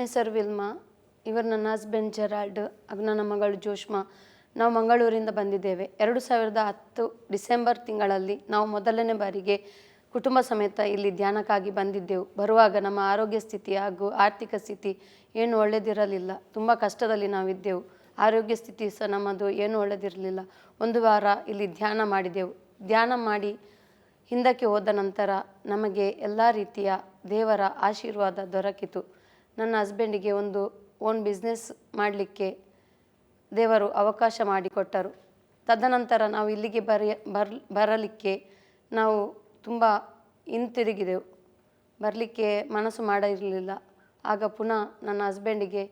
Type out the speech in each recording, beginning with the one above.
ಹೆಸರು ವಿಲ್ಮಾ, ಇವರು ನನ್ನ ಹಸ್ಬೆಂಡ್ ಜೆರಾಲ್ಡ್, ನನ್ನ ಮಗಳು ಜೋಷ್ಮಾ. ನಾವು ಮಂಗಳೂರಿಂದ ಬಂದಿದ್ದೇವೆ. 2010 ಡಿಸೆಂಬರ್ ತಿಂಗಳಲ್ಲಿ ನಾವು ಮೊದಲನೇ ಬಾರಿಗೆ ಕುಟುಂಬ ಸಮೇತ ಇಲ್ಲಿ ಧ್ಯಾನಕ್ಕಾಗಿ ಬಂದಿದ್ದೆವು. ಬರುವಾಗ ನಮ್ಮ ಆರೋಗ್ಯ ಸ್ಥಿತಿ ಹಾಗೂ ಆರ್ಥಿಕ ಸ್ಥಿತಿ ಏನು ಒಳ್ಳೆಯದಿರಲಿಲ್ಲ. ತುಂಬ ಕಷ್ಟದಲ್ಲಿ ನಾವಿದ್ದೆವು. ಆರೋಗ್ಯ ಸ್ಥಿತಿ ಸಹ ನಮ್ಮದು ಏನೂ ಒಳ್ಳೆಯದಿರಲಿಲ್ಲ. 1 ವಾರ ಇಲ್ಲಿ ಧ್ಯಾನ ಮಾಡಿದೆವು. ಧ್ಯಾನ ಮಾಡಿ ಹಿಂದಕ್ಕೆ ಹೋದ ನಂತರ ನಮಗೆ ಎಲ್ಲ ರೀತಿಯ ದೇವರ ಆಶೀರ್ವಾದ ದೊರಕಿತು. ನನ್ನ ಹಸ್ಬೆಂಡಿಗೆ ಒಂದು ಓನ್ ಬಿಸ್ನೆಸ್ ಮಾಡಲಿಕ್ಕೆ ದೇವರು ಅವಕಾಶ ಮಾಡಿಕೊಟ್ಟರು. ತದನಂತರ ನಾವು ಇಲ್ಲಿಗೆ ಬರಲಿಕ್ಕೆ ನಾವು ತುಂಬ ಹಿಂತಿರುಗಿದೆವು. ಬರಲಿಕ್ಕೆ ಮನಸ್ಸು ಮಾಡಿರಲಿಲ್ಲ. ಆಗ ಪುನಃ ನನ್ನ ಹಸ್ಬೆಂಡಿಗೆ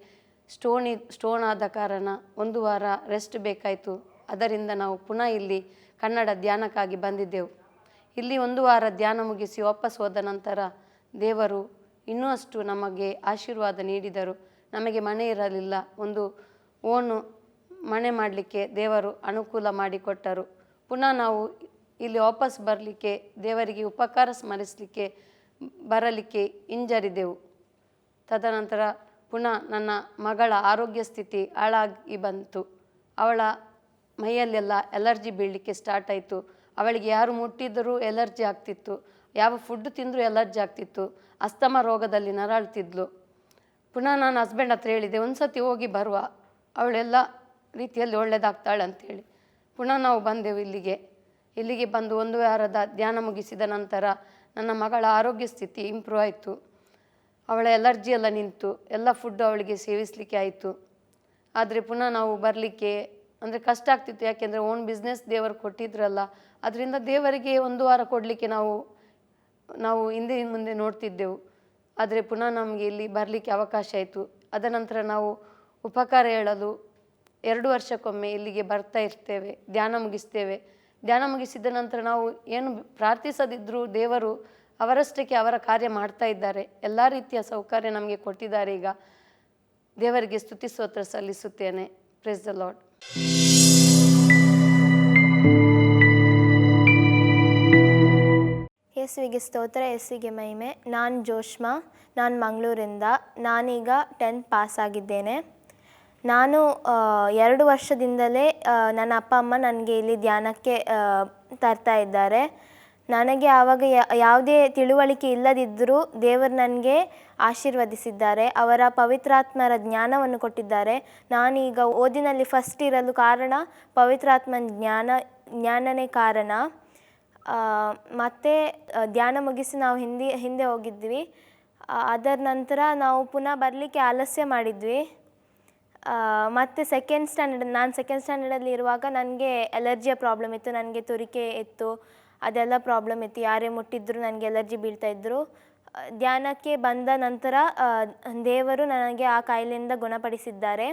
ಸ್ಟೋನ್ ಆದ ಕಾರಣ 1 ವಾರ ರೆಸ್ಟ್ ಬೇಕಾಯಿತು. ಅದರಿಂದ ನಾವು ಪುನಃ ಇಲ್ಲಿ ಕನ್ನಡ ಧ್ಯಾನಕ್ಕಾಗಿ ಬಂದಿದ್ದೆವು. ಇಲ್ಲಿ 1 ವಾರ ಧ್ಯಾನ ಮುಗಿಸಿ ವಾಪಸ್ ಹೋದ ನಂತರ ದೇವರು ಇನ್ನೂ ಅಷ್ಟು ನಮಗೆ ಆಶೀರ್ವಾದ ನೀಡಿದರು. ನಮಗೆ ಮನೆ ಇರಲಿಲ್ಲ. ಒಂದು ಓನು ಮನೆ ಮಾಡಲಿಕ್ಕೆ ದೇವರು ಅನುಕೂಲ ಮಾಡಿಕೊಟ್ಟರು. ಪುನಃ ನಾವು ಇಲ್ಲಿ ವಾಪಸ್ ಬರಲಿಕ್ಕೆ ದೇವರಿಗೆ ಉಪಕಾರ ಸ್ಮರಿಸಲಿಕ್ಕೆ ಬರಲಿಕ್ಕೆ ಹಿಂಜರಿದೆವು. ತದನಂತರ ಪುನಃ ನನ್ನ ಮಗಳ ಆರೋಗ್ಯ ಸ್ಥಿತಿ ಹಾಳಾಗಿ ಬಂತು. ಅವಳ ಮೈಯಲ್ಲೆಲ್ಲ ಎಲರ್ಜಿ ಬೀಳಲಿಕ್ಕೆ ಸ್ಟಾರ್ಟ್ ಆಯಿತು. ಅವಳಿಗೆ ಯಾರು ಮುಟ್ಟಿದರೂ ಎಲರ್ಜಿ ಆಗ್ತಿತ್ತು. ಯಾವ ಫುಡ್ ತಿಂದರೂ ಎಲರ್ಜಿ ಆಗ್ತಿತ್ತು. ಅಸ್ತಮ ರೋಗದಲ್ಲಿ ನರಳ್ತಿದ್ಲು. ಪುನಃ ನಾನು ಹಸ್ಬೆಂಡ್ ಹತ್ರ ಹೇಳಿದೆ, ಒಂದು ಸತಿ ಹೋಗಿ ಬರುವ, ಅವಳೆಲ್ಲ ರೀತಿಯಲ್ಲಿ ಒಳ್ಳೆಯದಾಗ್ತಾಳೆ ಅಂಥೇಳಿ. ಪುನಃ ನಾವು ಬಂದೆವು ಇಲ್ಲಿಗೆ ಬಂದು 1 ವಾರದ ಧ್ಯಾನ ಮುಗಿಸಿದ ನಂತರ ನನ್ನ ಮಗಳ ಆರೋಗ್ಯ ಸ್ಥಿತಿ ಇಂಪ್ರೂವ್ ಆಯಿತು. ಅವಳ ಎಲರ್ಜಿ ಎಲ್ಲ ನಿಂತು, ಎಲ್ಲ ಫುಡ್ ಅವಳಿಗೆ ಸೇವಿಸಲಿಕ್ಕೆ ಆಯಿತು. ಆದರೆ ಪುನಃ ನಾವು ಬರಲಿಕ್ಕೆ ಅಂದರೆ ಕಷ್ಟ ಆಗ್ತಿತ್ತು. ಯಾಕೆಂದರೆ ಓನ್ ಬಿಸ್ನೆಸ್ ದೇವರು ಕೊಟ್ಟಿದ್ರಲ್ಲ, ಅದರಿಂದ ದೇವರಿಗೆ 1 ವಾರ ಕೊಡಲಿಕ್ಕೆ ನಾವು ಹಿಂದೆ ಮುಂದೆ ನೋಡ್ತಿದ್ದೆವು. ಆದರೆ ಪುನಃ ನಮಗೆ ಇಲ್ಲಿ ಬರಲಿಕ್ಕೆ ಅವಕಾಶ ಆಯಿತು. ಅದ ನಂತರ ನಾವು ಉಪಕಾರ ಹೇಳಲು 2 ವರ್ಷಕ್ಕೊಮ್ಮೆ ಇಲ್ಲಿಗೆ ಬರ್ತಾ ಇರ್ತೇವೆ, ಧ್ಯಾನ ಮುಗಿಸ್ತೇವೆ. ಧ್ಯಾನ ಮುಗಿಸಿದ ನಂತರ ನಾವು ಏನು ಪ್ರಾರ್ಥಿಸದಿದ್ದರೂ ದೇವರು ಅವರಷ್ಟಕ್ಕೆ ಅವರ ಕಾರ್ಯ ಮಾಡ್ತಾ ಇದ್ದಾರೆ. ಎಲ್ಲ ರೀತಿಯ ಸೌಕರ್ಯ ನಮಗೆ ಕೊಟ್ಟಿದ್ದಾರೆ. ಈಗ ದೇವರಿಗೆ ಸ್ತುತಿ ಸ್ತೋತ್ರ ಸಲ್ಲಿಸುತ್ತೇನೆ. Praise the Lord. ಯೇಸುವಿಗೆ ಸ್ತೋತ್ರ, ಯೇಸುವಿಗೆ ಮಹಿಮೆ. ನಾನು ಜೋಷ್ಮಾ, ನಾನು ಮಂಗಳೂರಿಂದ. ನಾನೀಗ 10th ಪಾಸ್ ಆಗಿದ್ದೇನೆ. ನಾನು 2 ವರ್ಷದಿಂದಲೇ ನನ್ನ ಅಪ್ಪ ಅಮ್ಮ ನನಗೆ ಇಲ್ಲಿ ಧ್ಯಾನಕ್ಕೆ ತರ್ತಾ ಇದ್ದಾರೆ. ನನಗೆ ಆವಾಗ ಯಾವುದೇ ತಿಳುವಳಿಕೆ ಇಲ್ಲದಿದ್ದರೂ ದೇವರು ನನಗೆ ಆಶೀರ್ವದಿಸಿದ್ದಾರೆ. ಅವರ ಪವಿತ್ರಾತ್ಮರ ಜ್ಞಾನವನ್ನು ಕೊಟ್ಟಿದ್ದಾರೆ. ನಾನೀಗ ಓದಿನಲ್ಲಿ ಫಸ್ಟ್ ಇರಲು ಕಾರಣ ಪವಿತ್ರಾತ್ಮನ ಜ್ಞಾನನೇ ಕಾರಣ. ಮತ್ತು ಧ್ಯಾನ ಮುಗಿಸಿ ನಾವು ಹಿಂದೆ ಹೋಗಿದ್ವಿ. ಅದರ ನಂತರ ನಾವು ಪುನಃ ಬರಲಿಕ್ಕೆ ಆಲಸ್ಯ ಮಾಡಿದ್ವಿ. ಮತ್ತು ನಾನು ಸೆಕೆಂಡ್ ಸ್ಟ್ಯಾಂಡರ್ಡಲ್ಲಿ ಇರುವಾಗ ನನಗೆ ಎಲರ್ಜಿಯ ಪ್ರಾಬ್ಲಮ್ ಇತ್ತು. ನನಗೆ ತುರಿಕೆ ಇತ್ತು, ಅದೆಲ್ಲ ಪ್ರಾಬ್ಲಮ್ ಇತ್ತು. ಯಾರೇ ಮುಟ್ಟಿದ್ರು ನನಗೆ ಎಲರ್ಜಿ ಬೀಳ್ತಾಯಿದ್ರು. ಧ್ಯಾನಕ್ಕೆ ಬಂದ ನಂತರ ದೇವರು ನನಗೆ ಆ ಕಾಯಿಲೆಯಿಂದ ಗುಣಪಡಿಸಿದ್ದಾರೆ.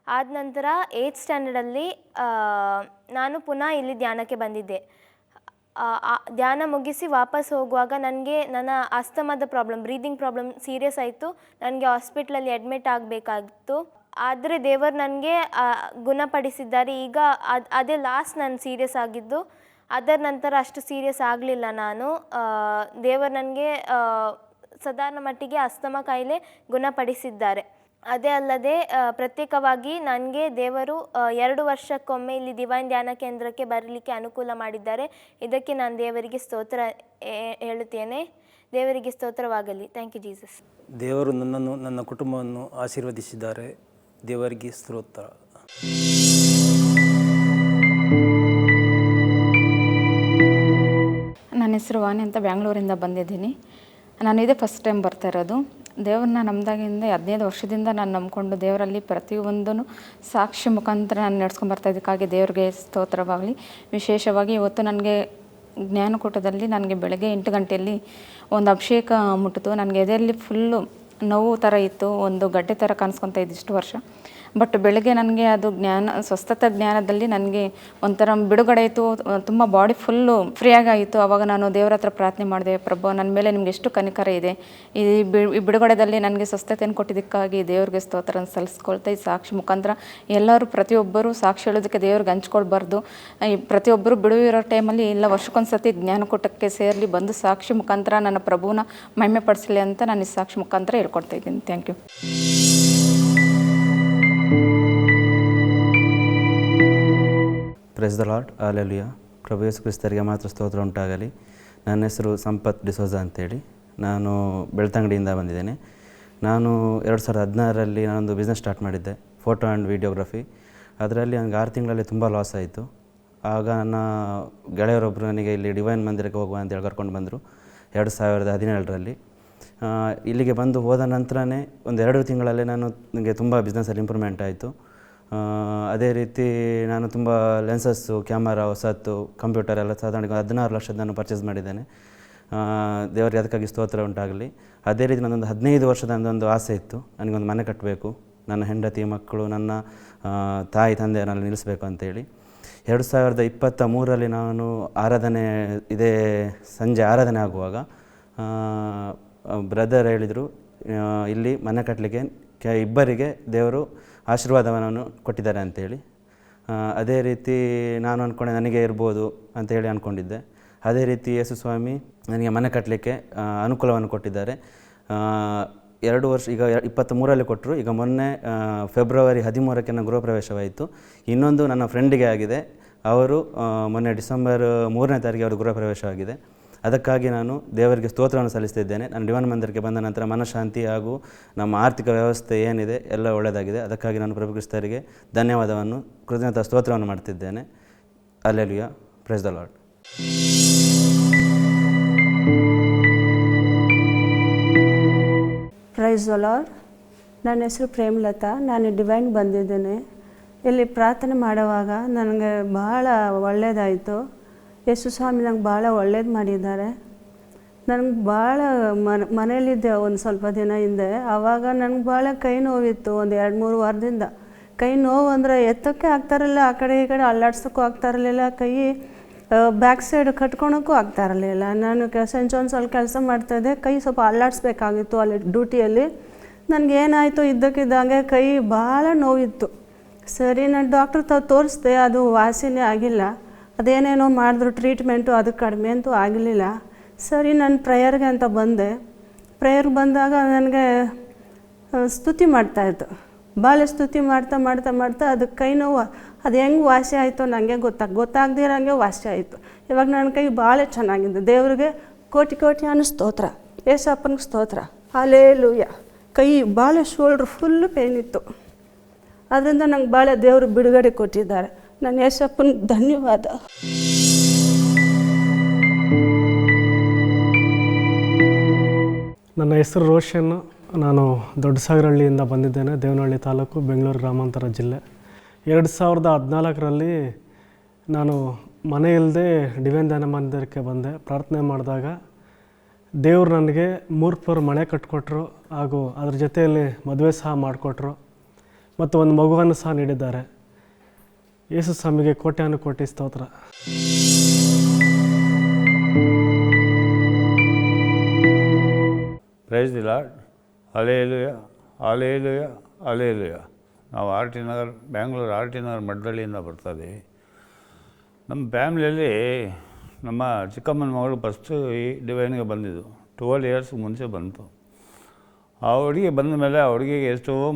ಆದ ನಂತರ 8th ಸ್ಟ್ಯಾಂಡರ್ಡಲ್ಲಿ ನಾನು ಪುನಃ ಇಲ್ಲಿ ಧ್ಯಾನಕ್ಕೆ ಬಂದಿದ್ದೆ. ಧ್ಯಾನ ಮುಗಿಸಿ ವಾಪಸ್ ಹೋಗುವಾಗ ನನಗೆ ನನ್ನ ಅಸ್ತಮದ ಬ್ರೀದಿಂಗ್ ಪ್ರಾಬ್ಲಮ್ ಸೀರಿಯಸ್ ಆಯಿತು. ನನಗೆ ಹಾಸ್ಪಿಟ್ಲಲ್ಲಿ ಅಡ್ಮಿಟ್ ಆಗಬೇಕಾಗಿತ್ತು. ಆದರೆ ದೇವರು ನನಗೆ ಗುಣಪಡಿಸಿದ್ದಾರೆ. ಈಗ ಅದೇ ಲಾಸ್ಟ್ ನಾನು ಸೀರಿಯಸ್ ಆಗಿದ್ದು. ಅದರ ನಂತರ ಅಷ್ಟು ಸೀರಿಯಸ್ ಆಗಲಿಲ್ಲ ನಾನು. ದೇವರು ನನಗೆ ಸಾಧಾರಣ ಮಟ್ಟಿಗೆ ಅಸ್ತಮ ಕಾಯಿಲೆ ಗುಣಪಡಿಸಿದ್ದಾರೆ. ಅದೇ ಅಲ್ಲದೆ ಪ್ರತ್ಯೇಕವಾಗಿ ನನಗೆ ದೇವರು 2 ವರ್ಷಕ್ಕೊಮ್ಮೆ ಇಲ್ಲಿ ದಿವೈನ್ ಧ್ಯಾನ ಕೇಂದ್ರಕ್ಕೆ ಬರಲಿಕ್ಕೆ ಅನುಕೂಲ ಮಾಡಿದ್ದಾರೆ. ಇದಕ್ಕೆ ನಾನು ದೇವರಿಗೆ ಸ್ತೋತ್ರ ಹೇಳುತ್ತೇನೆ. ದೇವರಿಗೆ ಸ್ತೋತ್ರವಾಗಲಿ. Thank you Jesus. ದೇವರು ನನ್ನನ್ನು, ನನ್ನ ಕುಟುಂಬವನ್ನು ಆಶೀರ್ವದಿಸಿದ್ದಾರೆ. ದೇವರಿಗೆ ಸ್ತೋತ್ರ. ನನ್ನ ಹೆಸರು ವಾಣಿ ಅಂತ, ಬ್ಯಾಂಗ್ಳೂರಿಂದ ಬಂದಿದ್ದೀನಿ. ನಾನು ಇದೇ ಫಸ್ಟ್ ಟೈಮ್ ಬರ್ತಾ ಇರೋದು. ದೇವ್ರನ್ನ ನಮ್ದಾಗಿಂದ 15 ವರ್ಷದಿಂದ ನಾನು ನಂಬ್ಕೊಂಡು ದೇವರಲ್ಲಿ ಪ್ರತಿಯೊಂದೂ ಸಾಕ್ಷಿ ಮುಖಾಂತರ ನಾನು ನಡ್ಸ್ಕೊಂಬರ್ತಾ ಇದಕ್ಕಾಗಿ ದೇವ್ರಿಗೆ ಸ್ತೋತ್ರವಾಗಲಿ. ವಿಶೇಷವಾಗಿ ಇವತ್ತು ನನಗೆ ಜ್ಞಾನಕೂಟದಲ್ಲಿ ನನಗೆ ಬೆಳಗ್ಗೆ 8 ಗಂಟೆಯಲ್ಲಿ ಒಂದು ಅಭಿಷೇಕ ಮುಟ್ಟಿತು. ನನಗೆ ಎದೆಯಲ್ಲಿ ಫುಲ್ಲು ನೋವು ಥರ ಇತ್ತು, ಒಂದು ಗಡ್ಡೆ ಥರ ಕಾಣಿಸ್ಕೊತಾ ಇದ್ದು ಇಷ್ಟು ವರ್ಷ. ಬಟ್ ಬೆಳಗ್ಗೆ ನನಗೆ ಅದು ಸ್ವಸ್ಥತೆ ಜ್ಞಾನದಲ್ಲಿ ನನಗೆ ಒಂಥರ ಬಿಡುಗಡೆ ಆಯಿತು, ತುಂಬ ಬಾಡಿ ಫುಲ್ಲು ಫ್ರೀಯಾಗಿ ಆಯಿತು. ಆವಾಗ ನಾನು ದೇವರ ಹತ್ರ ಪ್ರಾರ್ಥನೆ ಮಾಡಿದೆ, ಪ್ರಭು ನನ್ನ ಮೇಲೆ ನಿಮ್ಗೆ ಎಷ್ಟು ಕನಿಕರ ಇದೆ, ಈ ಬಿಡುಗಡೆದಲ್ಲಿ ನನಗೆ ಸ್ವಸ್ಥತೆಯನ್ನು ಕೊಟ್ಟಿದ್ದಕ್ಕಾಗಿ ದೇವ್ರಿಗೆ ಸ್ತೋತ್ರ ಸಲ್ಲಿಸ್ಕೊಳ್ತಾ ಈ ಸಾಕ್ಷಿ ಮುಖಾಂತರ ಎಲ್ಲರೂ ಪ್ರತಿಯೊಬ್ಬರು ಸಾಕ್ಷಿ ಹೇಳೋದಕ್ಕೆ ದೇವ್ರಿಗೆ ಹಂಚ್ಕೊಳ್ಬಾರ್ದು. ಈ ಪ್ರತಿಯೊಬ್ಬರು ಬಿಡುವಿರೋ ಟೈಮಲ್ಲಿ ಇಲ್ಲ ವರ್ಷಕ್ಕೊಂದ್ಸತಿ ಜ್ಞಾನಕೂಟಕ್ಕೆ ಸೇರಲಿ, ಬಂದು ಸಾಕ್ಷಿ ಮುಖಾಂತರ ನನ್ನ ಪ್ರಭುನ ಮಹಿಮೆ ಪಡಿಸಲಿ ಅಂತ ನಾನು ಈ ಸಾಕ್ಷಿ ಮುಖಾಂತರ ಹೇಳ್ಕೊಡ್ತಾ ಇದ್ದೀನಿ. Thank you. Praise the Lord, hallelujah. ಪ್ರಭು ಯೇಸು ಕ್ರಿಸ್ತರಿಗೆ ಮಾತ್ರ ಸ್ತೋತ್ರ ಉಂಟಾಗಲಿ. ನನ್ನ ಹೆಸರು ಸಂಪತ್ ಡಿಸೋಜ ಅಂತೇಳಿ, ನಾನು ಬೆಳ್ತಂಗಡಿಯಿಂದ ಬಂದಿದ್ದೇನೆ. ನಾನು 2016ರಲ್ಲಿ ನಾನೊಂದು ಬಿಸ್ನೆಸ್ ಸ್ಟಾರ್ಟ್ ಮಾಡಿದ್ದೆ, ಫೋಟೋ ಆ್ಯಂಡ್ ವೀಡಿಯೋಗ್ರಫಿ. ಅದರಲ್ಲಿ ನನಗೆ 6 ತಿಂಗಳಲ್ಲಿ ತುಂಬ ಲಾಸ್ ಆಯಿತು. ಆಗ ನನ್ನ ಗೆಳೆಯರೊಬ್ಬರು ನನಗೆ ಇಲ್ಲಿ ಡಿವೈನ್ ಮಂದಿರಕ್ಕೆ ಹೋಗುವ ಅಂತೇಳಿ ಕರ್ಕೊಂಡು ಬಂದರು 2017ರಲ್ಲಿ. ಇಲ್ಲಿಗೆ ಬಂದು ಹೋದ ನಂತರನೇ ಒಂದು 2 ತಿಂಗಳಲ್ಲೇ ನನಗೆ ತುಂಬ ಬಿಸ್ನೆಸ್ಸಲ್ಲಿ ಇಂಪ್ರೂವ್ಮೆಂಟ್ ಆಯಿತು. ಅದೇ ರೀತಿ ನಾನು ತುಂಬ ಲೆನ್ಸಸ್ಸು, ಕ್ಯಾಮರಾ, ಹೊಸತ್ತು, ಕಂಪ್ಯೂಟರ್ ಎಲ್ಲ ಸಾಧಾರಣ 16 ಲಕ್ಷದ ನಾನು ಪರ್ಚೇಸ್ ಮಾಡಿದ್ದೇನೆ. ದೇವರಿಗೆ ಅದಕ್ಕಾಗಿ ಸ್ತೋತ್ರ ಉಂಟಾಗಲಿ. ಅದೇ ರೀತಿ ನನ್ನೊಂದು 15 ವರ್ಷದ ಒಂದು ಆಸೆ ಇತ್ತು, ನನಗೊಂದು ಮನೆ ಕಟ್ಟಬೇಕು, ನನ್ನ ಹೆಂಡತಿ ಮಕ್ಕಳು, ನನ್ನ ತಾಯಿ ತಂದೆಯನ್ನೆಲ್ಲ ನಿಲ್ಲಿಸಬೇಕು ಅಂತೇಳಿ. 2023ರಲ್ಲಿ ನಾನು ಇದೇ ಸಂಜೆ ಆರಾಧನೆ ಆಗುವಾಗ ಬ್ರದರ್ ಹೇಳಿದರು, ಇಲ್ಲಿ ಮನೆ ಕಟ್ಟಲಿಕ್ಕೆ ಇಬ್ಬರಿಗೆ ದೇವರು ಆಶೀರ್ವಾದವನ್ನು ಕೊಟ್ಟಿದ್ದಾರೆ ಅಂತೇಳಿ. ಅದೇ ರೀತಿ ನಾನು ಅಂದ್ಕೊಂಡೆ ನನಗೆ ಇರ್ಬೋದು ಅಂತೇಳಿ ಅಂದ್ಕೊಂಡಿದ್ದೆ. ಅದೇ ರೀತಿ ಯೇಸು ಸ್ವಾಮಿ ನನಗೆ ಮನೆ ಕಟ್ಟಲಿಕ್ಕೆ ಅನುಕೂಲವನ್ನು ಕೊಟ್ಟಿದ್ದಾರೆ. 2 ವರ್ಷ, ಈಗ 23ರಲ್ಲಿ ಕೊಟ್ಟರು. ಈಗ ಮೊನ್ನೆ ಫೆಬ್ರವರಿ 13ಕ್ಕೆ ನನ್ನ ಗೃಹ ಪ್ರವೇಶವಾಯಿತು. ಇನ್ನೊಂದು ನನ್ನ ಫ್ರೆಂಡಿಗೆ ಆಗಿದೆ, ಅವರು ಮೊನ್ನೆ ಡಿಸೆಂಬರ್ 3ನೇ ತಾರೀಕಿಗೆ ಅವರು ಗೃಹ ಪ್ರವೇಶವಾಗಿದೆ. ಅದಕ್ಕಾಗಿ ನಾನು ದೇವರಿಗೆ ಸ್ತೋತ್ರವನ್ನು ಸಲ್ಲಿಸ್ತಿದ್ದೇನೆ. ನಾನು ಡಿವೈನ್ ಮಂದಿರಕ್ಕೆ ಬಂದ ನಂತರ ಮನಃಶಾಂತಿ ಹಾಗೂ ನಮ್ಮ ಆರ್ಥಿಕ ವ್ಯವಸ್ಥೆ ಏನಿದೆ ಎಲ್ಲ ಒಳ್ಳೆಯದಾಗಿದೆ. ಅದಕ್ಕಾಗಿ ನಾನು ಪ್ರಭು ಕ್ರಿಸ್ತರಿಗೆ ಧನ್ಯವಾದವನ್ನು, ಕೃತಜ್ಞತಾ ಸ್ತೋತ್ರವನ್ನು ಮಾಡ್ತಿದ್ದೇನೆ. Hallelujah. Price the lord. Price the Lord. ನನ್ನ ಹೆಸರು ಪ್ರೇಮಲತಾ. ನಾನು ಡಿವೈನ್ ಬಂದಿದ್ದೇನೆ. ಇಲ್ಲಿ ಪ್ರಾರ್ಥನೆ ಮಾಡುವಾಗ ನನಗೆ ಬಹಳ ಒಳ್ಳೆಯದಾಯಿತು. ಯೇಸು ಸ್ವಾಮಿ ನಂಗೆ ಭಾಳ ಒಳ್ಳೇದು ಮಾಡಿದ್ದಾರೆ. ನನಗೆ ಭಾಳ ಮನೇಲಿದ್ದೆ ಒಂದು ಸ್ವಲ್ಪ ದಿನ ಹಿಂದೆ. ಆವಾಗ ನನಗೆ ಭಾಳ ಕೈ ನೋವಿತ್ತು, ಒಂದು 2-3 ವಾರದಿಂದ. ಕೈ ನೋವು ಅಂದರೆ ಎತ್ತೋಕ್ಕೆ ಆಗ್ತಾಯಿರಲಿಲ್ಲ, ಆ ಕಡೆ ಈ ಕಡೆ ಅಲ್ಲಾಡ್ಸೋಕ್ಕೂ ಆಗ್ತಾಯಿರಲಿಲ್ಲ, ಕೈ ಬ್ಯಾಕ್ ಸೈಡ್ ಕಟ್ಕೊಳೋಕ್ಕೂ ಆಗ್ತಾಯಿರಲಿಲ್ಲ. ನಾನು ಸೆಂಟ್ ಜಾನ್ಸಲ್ಲಿ ಕೆಲಸ ಮಾಡ್ತಾಯಿದ್ದೆ, ಕೈ ಸ್ವಲ್ಪ ಅಲ್ಲಾಡಿಸ್ಬೇಕಾಗಿತ್ತು ಅಲ್ಲಿ ಡ್ಯೂಟಿಯಲ್ಲಿ. ನನಗೇನಾಯಿತು, ಇದ್ದಕ್ಕಿದ್ದಂಗೆ ಕೈ ಭಾಳ ನೋವಿತ್ತು. ಸರಿ, ನಾನು ಡಾಕ್ಟ್ರ್ ತೋರಿಸ್ದೆ, ಅದು ವಾಸಿನೇ ಆಗಿಲ್ಲ. ಅದೇನೇನೋ ಮಾಡಿದ್ರು ಟ್ರೀಟ್ಮೆಂಟು, ಅದು ಕಡಿಮೆ ಅಂತೂ ಆಗಲಿಲ್ಲ. ಸರಿ, ನಾನು ಪ್ರೇಯರ್ಗೆ ಅಂತ ಬಂದೆ. ಪ್ರೇಯರ್ಗೆ ಬಂದಾಗ ನನಗೆ ಸ್ತುತಿ ಮಾಡ್ತಾಯಿತ್ತು. ಭಾಳ ಸ್ತುತಿ ಮಾಡ್ತಾ ಮಾಡ್ತಾ ಮಾಡ್ತಾ ಅದು ಕೈ ನೋವು ಅದು ಹೆಂಗೆ ವಾಸಿ ಆಯಿತು ನನಗೆ ಗೊತ್ತಾಗದಿರೋಂಗೆ ವಾಸಿ ಆಯಿತು. ಇವಾಗ ನನ್ನ ಕೈ ಭಾಳ ಚೆನ್ನಾಗಿದೆ. ದೇವ್ರಿಗೆ ಕೋಟಿ ಕೋಟಿ ಸ್ತೋತ್ರ, ಯೇಸಪ್ಪನಿಗೆ ಸ್ತೋತ್ರ. ಹಲ್ಲೆಲೂಯಾ. ಕೈ ಭಾಳ ಶೋಲ್ಡ್ರ್ ಫುಲ್ಲು ಪೇನ್ ಇತ್ತು. ಅದರಿಂದ ನಂಗೆ ಭಾಳ ದೇವರು ಬಿಡುಗಡೆ ಕೊಟ್ಟಿದ್ದಾರೆ. ನನ್ನ ಯೇಸಪ್ಪನಿಗೆ ಧನ್ಯವಾದ. ನನ್ನ ಹೆಸರು ರೋಷನ್. ನಾನು ದೊಡ್ಡಸಾಗರಹಳ್ಳಿಯಿಂದ ಬಂದಿದ್ದೇನೆ, ದೇವನಹಳ್ಳಿ ತಾಲೂಕು, ಬೆಂಗಳೂರು ಗ್ರಾಮಾಂತರ ಜಿಲ್ಲೆ. 2014ರಲ್ಲಿ ನಾನು ಮನೆ ಇಲ್ಲದೆ ಡಿವೈನ್ ಧ್ಯಾನ ಮಂದಿರಕ್ಕೆ ಬಂದೆ. ಪ್ರಾರ್ಥನೆ ಮಾಡಿದಾಗ ದೇವರು ನನಗೆ 3 ಫ್ಲೋರ್ ಮನೆ ಕಟ್ಟಿಕೊಟ್ರು, ಹಾಗೂ ಅದ್ರ ಜೊತೆಯಲ್ಲಿ ಮದುವೆ ಸಹ ಮಾಡಿಕೊಟ್ರು ಮತ್ತು ಒಂದು ಮಗುವನ್ನು ಸಹ ನೀಡಿದ್ದಾರೆ. ಯೇಸು ಸ್ವಾಮಿಗೆ ಕೋಟಿ ಸ್ತೋತ್ರ. Praise the Lord. Hallelujah, hallelujah, hallelujah. ನಾವು RT ನಗರ್, ಬ್ಯಾಂಗ್ಳೂರು RT ನಗರ್ ಮಡ್ಡಳ್ಳಿಯಿಂದ ಬರ್ತಾಯಿದ್ದೀವಿ. ನಮ್ಮ ಫ್ಯಾಮ್ಲಿಯಲ್ಲಿ ನಮ್ಮ ಚಿಕ್ಕಮ್ಮನ ಮಗಳು ಫಸ್ಟು ಈ ಡಿವೈನ್ಗೆ ಬಂದಿದ್ದು 12 ಇಯರ್ಸ್ ಮುಂಚೆ ಬಂತು. ಆ ಹುಡುಗಿ ಬಂದ ಮೇಲೆ ಆ ಹುಡುಗಿಗೆ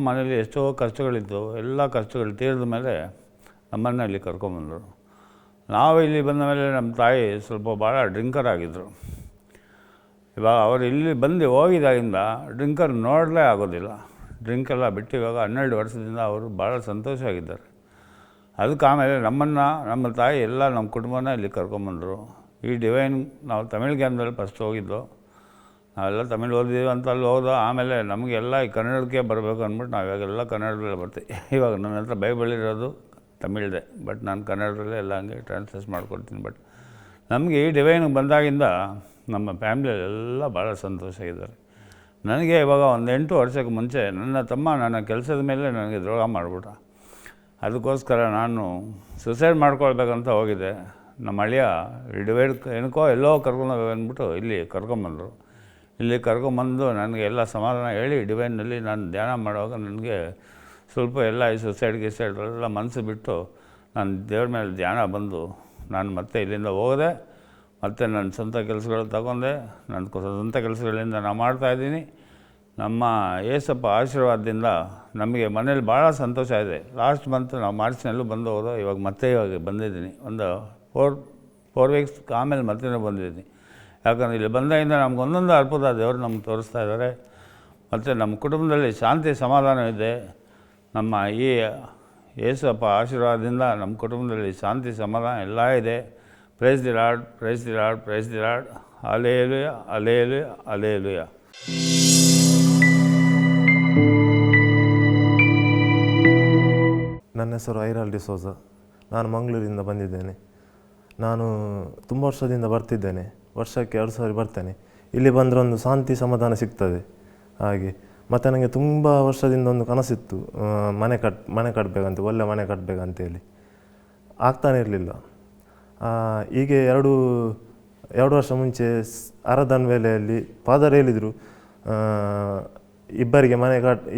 ಮನೇಲಿ ಎಷ್ಟೋ ಕಷ್ಟಗಳಿತ್ತು. ಎಲ್ಲ ಕಷ್ಟಗಳು ತೀರಿದ ಮೇಲೆ ನಮ್ಮನ್ನು ಇಲ್ಲಿ ಕರ್ಕೊಂಬಂದರು. ನಾವು ಇಲ್ಲಿ ಬಂದ ಮೇಲೆ ನಮ್ಮ ತಾಯಿ ಸ್ವಲ್ಪ ಭಾಳ ಡ್ರಿಂಕರ್ ಆಗಿದ್ದರು. ಇವಾಗ ಅವರು ಇಲ್ಲಿ ಬಂದು ಹೋಗಿದಾಗಿಂದ ಡ್ರಿಂಕರ್ ನೋಡಲೇ ಆಗೋದಿಲ್ಲ. ಡ್ರಿಂಕೆಲ್ಲ ಬಿಟ್ಟು ಇವಾಗ 12 ವರ್ಷದಿಂದ ಅವರು ಭಾಳ ಸಂತೋಷವಾಗಿದ್ದಾರೆ. ಅದಕ್ಕೆ ಆಮೇಲೆ ನಮ್ಮ ತಾಯಿ ಎಲ್ಲ ನಮ್ಮ ಕುಟುಂಬನ ಇಲ್ಲಿ ಕರ್ಕೊಂಬಂದರು. ಈ ಡಿವೈನ್ ನಾವು ತಮಿಳ್ ಗ್ಯಾಮ್ದಲ್ಲಿ ಫಸ್ಟ್ ಹೋಗಿದ್ದು. ನಾವೆಲ್ಲ ತಮಿಳು ಓದಿದ್ದೀವಿ ಅಂತ ಅಲ್ಲಿ ಹೋದೋ. ಆಮೇಲೆ ನಮಗೆಲ್ಲ ಈ ಕನ್ನಡಕ್ಕೆ ಬರಬೇಕು ಅಂದ್ಬಿಟ್ಟು ನಾವು ಇವಾಗೆಲ್ಲ ಕನ್ನಡದಲ್ಲೇ ಬರ್ತೀವಿ. ಇವಾಗ ನನ್ನ ಹತ್ರ ಬೈಬಲ್ ಇರೋದು ತಮಿಳಿದೆ, ಬಟ್ ನಾನು ಕನ್ನಡದಲ್ಲೇ ಎಲ್ಲ ಹಂಗೆ ಟ್ರಾನ್ಸ್ಲೇಟ್ ಮಾಡ್ಕೊಡ್ತೀನಿ. ಬಟ್ ನಮಗೆ ಈ ಡಿವೈನ್ಗೆ ಬಂದಾಗಿಂದ ನಮ್ಮ ಫ್ಯಾಮ್ಲಿಯಲ್ಲೆಲ್ಲ ಭಾಳ ಸಂತೋಷ ಇದ್ದಾರೆ. ನನಗೆ ಇವಾಗ ಒಂದು 8 ವರ್ಷಕ್ಕೆ ಮುಂಚೆ ನನ್ನ ತಮ್ಮ ನನ್ನ ಕೆಲಸದ ಮೇಲೆ ನನಗೆ ದ್ರೋಹ ಮಾಡಿಬಿಟ್ಟ. ಅದಕ್ಕೋಸ್ಕರ ನಾನು ಸುಸೈಡ್ ಮಾಡ್ಕೊಳ್ಬೇಕಂತ ಹೋಗಿದ್ದೆ. ನಮ್ಮ ಅಳಿಯ ಡಿವೈಡ್ ಏನಕ್ಕೋ ಎಲ್ಲೋ ಕರ್ಕೊಂಡು ಅಂದ್ಬಿಟ್ಟು ಇಲ್ಲಿ ಕರ್ಕೊಂಬಂದರು. ಇಲ್ಲಿ ಕರ್ಕೊಂಬಂದು ನನಗೆ ಎಲ್ಲ ಸಮಾಧಾನ ಹೇಳಿ ಡಿವೈನಲ್ಲಿ ನಾನು ಧ್ಯಾನ ಮಾಡುವಾಗ ನನಗೆ ಸ್ವಲ್ಪ ಎಲ್ಲ ಈ ಸುಸೈಡ್ ಎಲ್ಲ ಮನಸ್ಸು ಬಿಟ್ಟು ನಾನು ದೇವ್ರ ಮೇಲೆ ಧ್ಯಾನ ಬಂದು ನಾನು ಮತ್ತೆ ಇಲ್ಲಿಂದ ಹೋದೆ. ಮತ್ತು ನನ್ನ ಸ್ವಂತ ಕೆಲಸಗಳು ತಗೊಂಡೆ. ನನ್ನ ಸ್ವಂತ ಕೆಲಸಗಳಿಂದ ನಾನು ಮಾಡ್ತಾಯಿದ್ದೀನಿ. ನಮ್ಮ ಏಸಪ್ಪ ಆಶೀರ್ವಾದದಿಂದ ನಮಗೆ ಮನೇಲಿ ಭಾಳ ಸಂತೋಷ ಇದೆ. ಲಾಸ್ಟ್ ಮಂತ್ ನಾವು ಮಾರ್ಚ್ನಲ್ಲೂ ಬಂದು ಹೋದೋ, ಇವಾಗ ಬಂದಿದ್ದೀನಿ. ಒಂದು 4 ವೀಕ್ಸ್ ಆಮೇಲೆ ಮತ್ತೆ ಬಂದಿದ್ದೀನಿ. ಯಾಕಂದರೆ ಇಲ್ಲಿ ಬಂದಾಗಿಂದ ನಮ್ಗೆ ಒಂದೊಂದು ಅದ್ಭುತ ದೇವರು ನಮ್ಗೆ ತೋರಿಸ್ತಾ ಇದ್ದಾರೆ. ಮತ್ತು ನಮ್ಮ ಕುಟುಂಬದಲ್ಲಿ ಶಾಂತಿ ಸಮಾಧಾನ ಇದೆ. ನಮ್ಮ ಈ ಏಸಪ್ಪ ಆಶೀರ್ವಾದದಿಂದ ನಮ್ಮ ಕುಟುಂಬದಲ್ಲಿ ಶಾಂತಿ ಸಮಾಧಾನ ಎಲ್ಲ ಇದೆ. Praise the Lord, praise the Lord, praise the Lord. Hallelujah, hallelujah, hallelujah. ನನ್ನ ಹೆಸರು ಐರಾಲ್ ಡಿಸೋಜ. ನಾನು ಮಂಗಳೂರಿಂದ ಬಂದಿದ್ದೇನೆ. ನಾನು ತುಂಬ ವರ್ಷದಿಂದ ಬರ್ತಿದ್ದೇನೆ. ವರ್ಷಕ್ಕೆ 2 ಸಾರಿ ಬರ್ತೇನೆ. ಇಲ್ಲಿ ಬಂದರೆ ಒಂದು ಶಾಂತಿ ಸಮಾಧಾನ ಸಿಗ್ತದೆ ಹಾಗೆ. ಮತ್ತು ನನಗೆ ತುಂಬ ವರ್ಷದಿಂದ ಒಂದು ಕನಸಿತ್ತು, ಮನೆ ಕಟ್ಟಬೇಕಂತ, ಒಳ್ಳೆ ಮನೆ ಕಟ್ಟಬೇಕಂತೇಳಿ. ಆಗ್ತಾನೆ ಇರಲಿಲ್ಲ. ಹೀಗೆ 2 ವರ್ಷ ಮುಂಚೆ ಆರಾಧನ ವೇಳೆಯಲ್ಲಿ ಫಾದರ್ ಹೇಳಿದರು,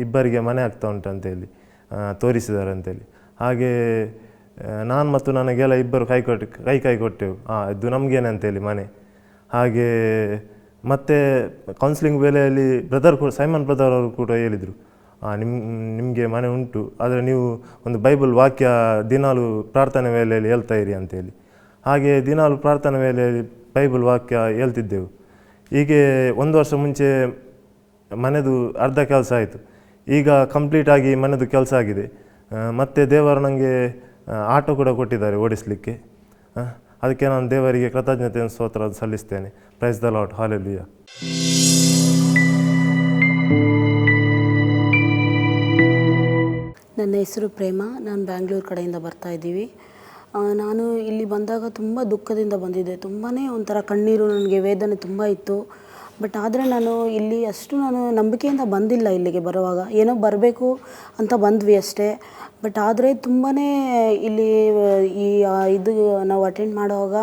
ಇಬ್ಬರಿಗೆ ಮನೆ ಆಗ್ತಾ ಉಂಟಂತೇಳಿ ತೋರಿಸಿದ್ದಾರೆ ಅಂತೇಳಿ. ಹಾಗೆ ನಾನು ಮತ್ತು ನನಗೆಲ್ಲ ಇಬ್ಬರು ಕೈ ಕೊಟ್ಟೆವು. ಇದು ನಮಗೇನೆ ಅಂತೇಳಿ ಮನೆ. ಹಾಗೆ ಮತ್ತು ಕೌನ್ಸಿಲಿಂಗ್ ವೇಳೆಯಲ್ಲಿ ಸೈಮನ್ ಬ್ರದರ್ ಅವರು ಕೂಡ ಹೇಳಿದರು, ನಿಮಗೆ ಮನೆ ಉಂಟು, ಆದರೆ ನೀವು ಒಂದು ಬೈಬಲ್ ವಾಕ್ಯ ದಿನಾಲು ಪ್ರಾರ್ಥನೆ ವೇಳೆಯಲ್ಲಿ ಹೇಳ್ತಾ ಇರಿ ಅಂತೇಳಿ. ಹಾಗೆ ದಿನಾಲು ಪ್ರಾರ್ಥನೆ ವೇಳೆಯಲ್ಲಿ ಬೈಬಲ್ ವಾಕ್ಯ ಹೇಳ್ತಿದ್ದೆವು. ಹೀಗೆ 1 ವರ್ಷ ಮುಂಚೆ ಮನೆದು ಅರ್ಧ ಕೆಲಸ ಆಯಿತು. ಈಗ ಕಂಪ್ಲೀಟಾಗಿ ಮನೆದು ಕೆಲಸ ಆಗಿದೆ. ಮತ್ತು ದೇವರು ನನಗೆ ಆಟೋ ಕೂಡ ಕೊಟ್ಟಿದ್ದಾರೆ ಓಡಿಸಲಿಕ್ಕೆ. ಅದಕ್ಕೆ ನಾನು ದೇವರಿಗೆ ಕೃತಜ್ಞತೆಯನ್ನು ಸ್ತೋತ್ರ ಸಲ್ಲಿಸ್ತೇನೆ. Praise the Lord, hallelujah. ನನ್ನ ಹೆಸರು ಪ್ರೇಮ. ನಾನು ಬ್ಯಾಂಗ್ಳೂರು ಕಡೆಯಿಂದ ಬರ್ತಾಯಿದ್ದೀವಿ. ನಾನು ಇಲ್ಲಿ ಬಂದಾಗ ತುಂಬ ದುಃಖದಿಂದ ಬಂದಿದ್ದೆ. ತುಂಬಾ ಒಂಥರ ಕಣ್ಣೀರು, ನನಗೆ ವೇದನೆ ತುಂಬ ಇತ್ತು. ಬಟ್ ಆದರೆ ನಾನು ಇಲ್ಲಿ ನಾನು ನಂಬಿಕೆಯಿಂದ ಬಂದಿಲ್ಲ. ಇಲ್ಲಿಗೆ ಬರುವಾಗ ಏನೋ ಬರಬೇಕು ಅಂತ ಬಂದ್ವಿ ಅಷ್ಟೇ. ಬಟ್ ಆದರೆ ತುಂಬಾ ಇಲ್ಲಿ ಇದು ನಾವು ಅಟೆಂಡ್ ಮಾಡುವಾಗ